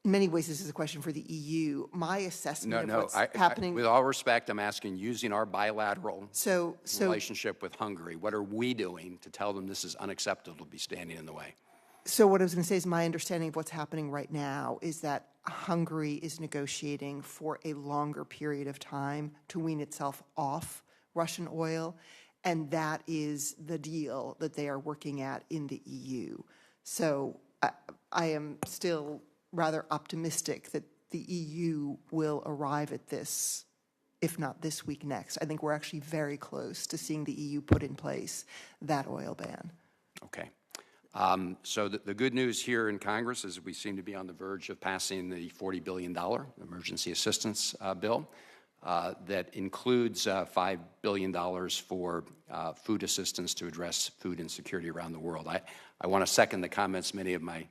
in many ways this is a question for the EU. My assessment of what's happening— with all respect, I'm asking, using our bilateral relationship with Hungary, what are we doing to tell them this is unacceptable to be standing in the way? So what I was going to say is my understanding of what's happening right now is that Hungary is negotiating for a longer period of time to wean itself off Russian oil, and that is the deal that they are working at in the EU. So I am still rather optimistic that the EU will arrive at this, if not this week, next. I think we're actually very close to seeing the EU put in place that oil ban. Okay. So the good news here in Congress is we seem to be on the verge of passing the $40 billion emergency assistance bill. that includes $5 billion for food assistance to address food insecurity around the world. I want to second the comments many of my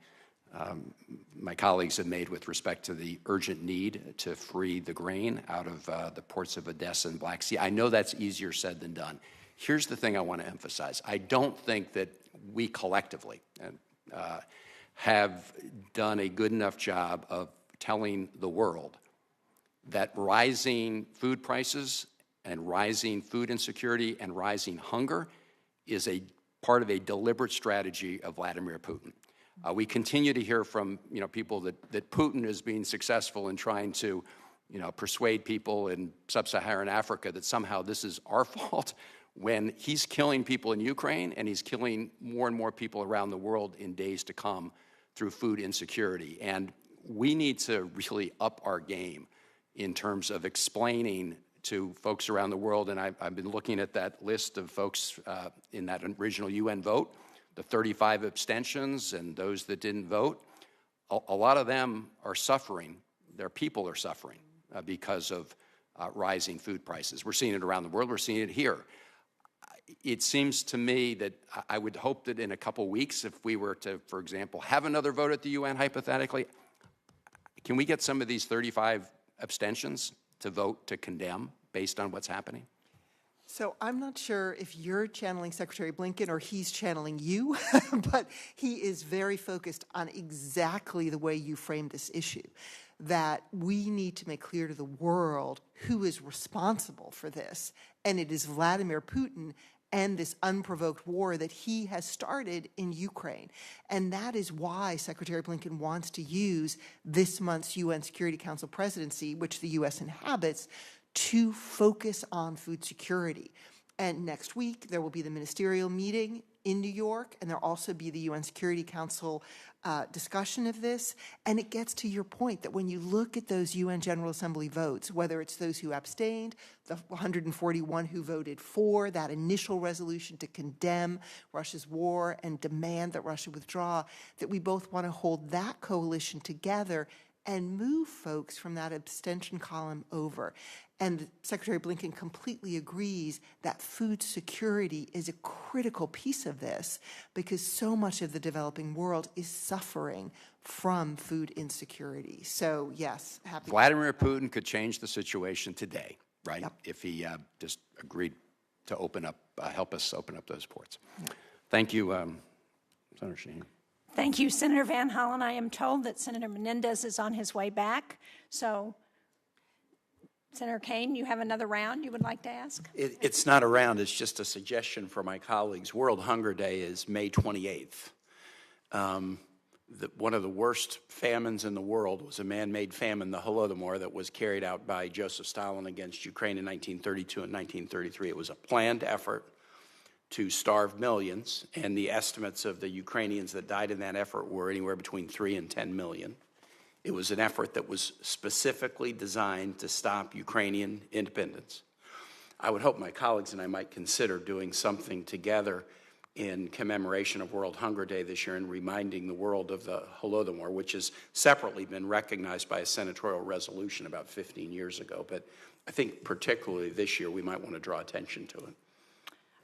colleagues have made with respect to the urgent need to free the grain out of the ports of Odessa and Black Sea. I know that's easier said than done. Here's the thing I want to emphasize. I don't think that we collectively have done a good enough job of telling the world that rising food prices and rising food insecurity and rising hunger is a part of a deliberate strategy of Vladimir Putin. We continue to hear from people that Putin is being successful in trying to persuade people in sub-Saharan Africa that somehow this is our fault when he's killing people in Ukraine and he's killing more and more people around the world in days to come through food insecurity. And we need to really up our game in terms of explaining to folks around the world, and I've been looking at that list of folks in that original UN vote, the 35 abstentions and those that didn't vote. A lot of them are suffering. Their people are suffering because of rising food prices. We're seeing it around the world. We're seeing it here. It seems to me that I would hope that in a couple weeks, if we were to, for example, have another vote at the UN hypothetically, can we get some of these 35 abstentions to vote to condemn based on what's happening? So I'm not sure if you're channeling Secretary Blinken or he's channeling you, but he is very focused on exactly the way you framed this issue, that we need to make clear to the world who is responsible for this, and it is Vladimir Putin and this unprovoked war that he has started in Ukraine. And that is why Secretary Blinken wants to use this month's UN Security Council presidency, which the U.S. inhabits, to focus on food security. And next week, there will be the ministerial meeting in New York, and there'll also be the UN Security Council discussion of this. And it gets to your point that when you look at those UN General Assembly votes, whether it's those who abstained, the 141 who voted for that initial resolution to condemn Russia's war and demand that Russia withdraw, that we both want to hold that coalition together and move folks from that abstention column over. And Secretary Blinken completely agrees that food security is a critical piece of this because so much of the developing world is suffering from food insecurity. So, yes, happy. Vladimir Putin could change the situation today, right? Yep. If he just agreed to open up, help us open up those ports. Yep. Thank you, Senator Shaheen. Thank you, Senator Van Hollen. I am told that Senator Menendez is on his way back. So, Senator Kaine, you have another round you would like to ask? It's not a round. It's just a suggestion for my colleagues. World Hunger Day is May 28th. One of the worst famines in the world was a man-made famine, the Holodomor, that was carried out by Joseph Stalin against Ukraine in 1932 and 1933. It was a planned effort to starve millions, and the estimates of the Ukrainians that died in that effort were anywhere between 3 and 10 million. It was an effort that was specifically designed to stop Ukrainian independence. I would hope my colleagues and I might consider doing something together in commemoration of World Hunger Day this year and reminding the world of the Holodomor, which has separately been recognized by a senatorial resolution about 15 years ago. But I think particularly this year we might want to draw attention to it.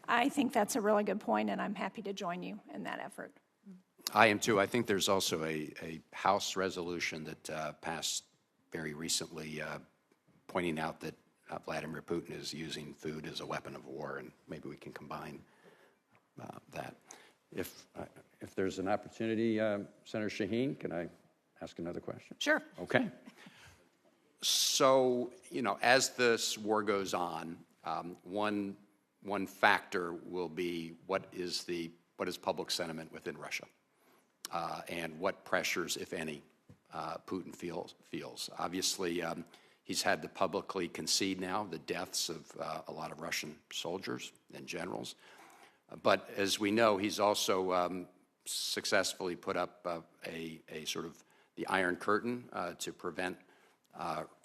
I think that's a really good point, and I'm happy to join you in that effort. I am too. I think there's also a House resolution that passed very recently pointing out that Vladimir Putin is using food as a weapon of war, and maybe we can combine that. If there's an opportunity, Senator Shaheen, can I ask another question? Sure. Okay. So, as this war goes on, one factor will be what is public sentiment within Russia, and what pressures, if any, Putin feels. Obviously, he's had to publicly concede now the deaths of a lot of Russian soldiers and generals. But as we know, he's also successfully put up a sort of the Iron Curtain to prevent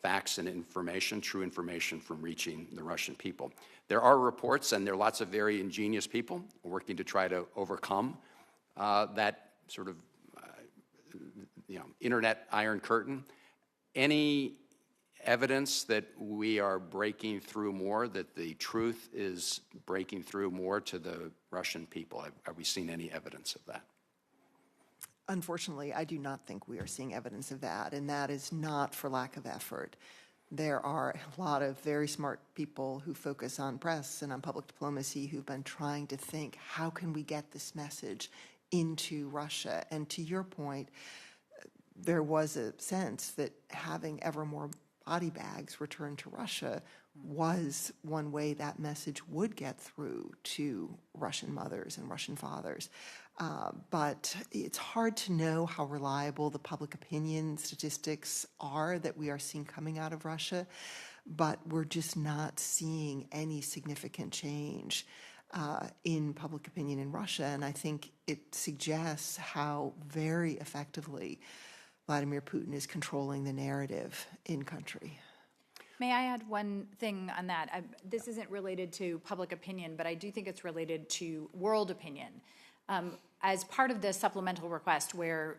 facts and information, true information, from reaching the Russian people. There are reports, and there are lots of very ingenious people working to try to overcome that sort of internet Iron Curtain. Any evidence that we are breaking through more, that the truth is breaking through more to the Russian people? Have we seen any evidence of that? Unfortunately, I do not think we are seeing evidence of that, and that is not for lack of effort. There are a lot of very smart people who focus on press and on public diplomacy who've been trying to think, how can we get this message into Russia? And to your point, there was a sense that having ever more body bags returned to Russia was one way that message would get through to Russian mothers and Russian fathers. But it's hard to know how reliable the public opinion statistics are that we are seeing coming out of Russia, but we're just not seeing any significant change in public opinion in Russia. And I think it suggests how very effectively Vladimir Putin is controlling the narrative in country. May I add one thing on that? This isn't related to public opinion, but I do think it's related to world opinion. As part of the supplemental request where,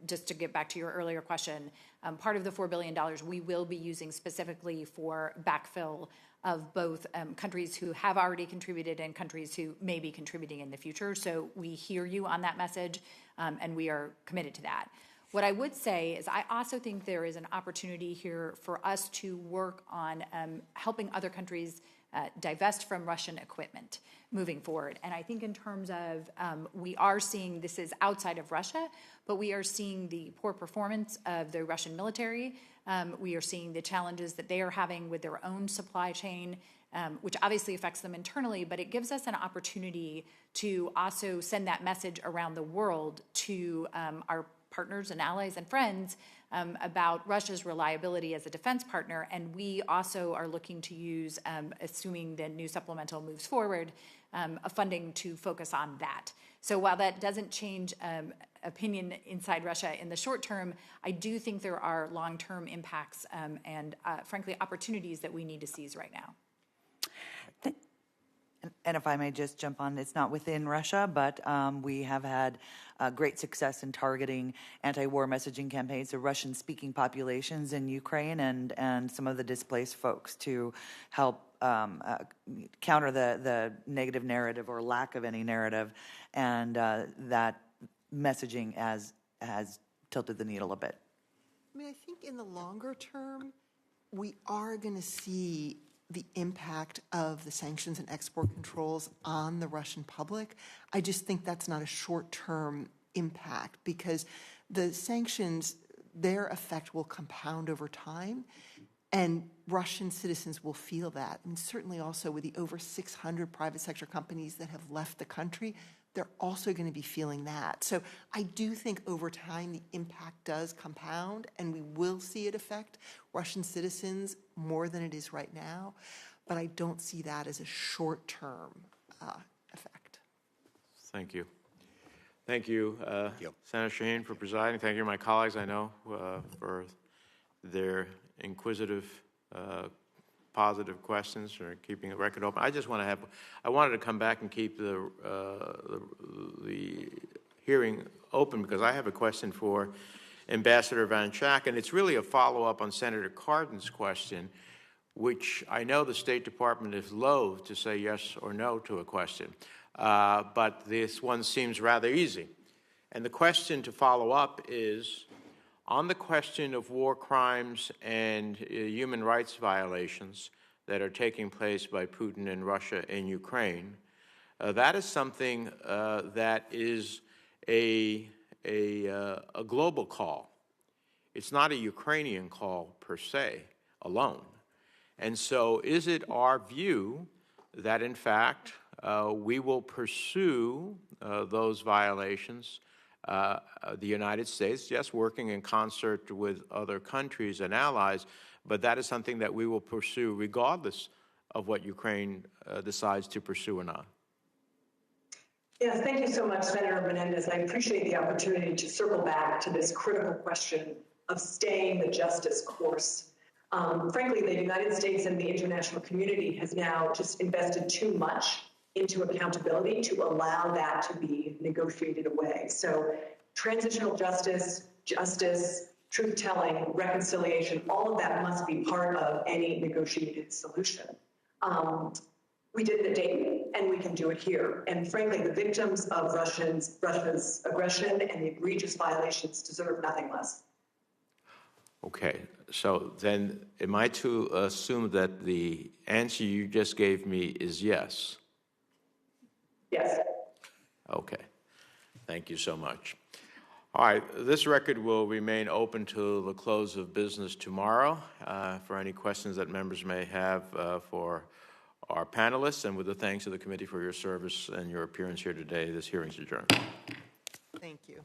just to get back to your earlier question, part of the $4 billion we will be using specifically for backfill of both countries who have already contributed and countries who may be contributing in the future. So we hear you on that message, and we are committed to that. What I would say is I also think there is an opportunity here for us to work on helping other countries divest from Russian equipment moving forward. And I think in terms of, we are seeing, this is outside of Russia, but we are seeing the poor performance of the Russian military. We are seeing the challenges that they are having with their own supply chain, which obviously affects them internally, but it gives us an opportunity to also send that message around the world to our partners and allies and friends about Russia's reliability as a defense partner. And we also are looking to use, assuming the new supplemental moves forward, funding to focus on that. So while that doesn't change opinion inside Russia in the short term, I do think there are long-term impacts and frankly, opportunities that we need to seize right now. And if I may just jump on, it's not within Russia, but we have had great success in targeting anti-war messaging campaigns to Russian-speaking populations in Ukraine and some of the displaced folks to help counter the negative narrative or lack of any narrative, and that messaging has tilted the needle a bit. I mean, I think in the longer term, we are going to see the impact of the sanctions and export controls on the Russian public. I just think that's not a short-term impact because the sanctions, their effect will compound over time, and Russian citizens will feel that. And certainly also with the over 600 private sector companies that have left the country, they're also going to be feeling that. So I do think over time the impact does compound and we will see it affect Russian citizens more than it is right now, but I don't see that as a short-term effect. Thank you. Thank you, Senator Shaheen, for presiding. Thank you to my colleagues, I know, for their inquisitive positive questions or keeping the record open. I wanted to come back and keep the hearing open because I have a question for Ambassador Van Schaack, and it's really a follow-up on Senator Cardin's question, which I know the State Department is loath to say yes or no to a question, but this one seems rather easy. And the question to follow up is, on the question of war crimes and human rights violations that are taking place by Putin and Russia in Ukraine, that is something that is a global call. It's not a Ukrainian call per se alone. And so is it our view that, in fact, we will pursue those violations, the United States, yes, working in concert with other countries and allies, but that is something that we will pursue regardless of what Ukraine decides to pursue or not? Yes, thank you so much, Senator Menendez. I appreciate the opportunity to circle back to this critical question of staying the justice course. Frankly, the United States and the international community has now just invested too much into accountability to allow that to be negotiated away. So transitional justice, truth-telling, reconciliation, all of that must be part of any negotiated solution. We did it at Dayton, and we can do it here. And frankly, the victims of Russia's aggression and the egregious violations deserve nothing less. Okay, so then am I to assume that the answer you just gave me is yes? Yes. Okay, thank you so much. All right, this record will remain open till the close of business tomorrow for any questions that members may have for our panelists, and with the thanks to the committee for your service and your appearance here today, this hearing is adjourned. Thank you.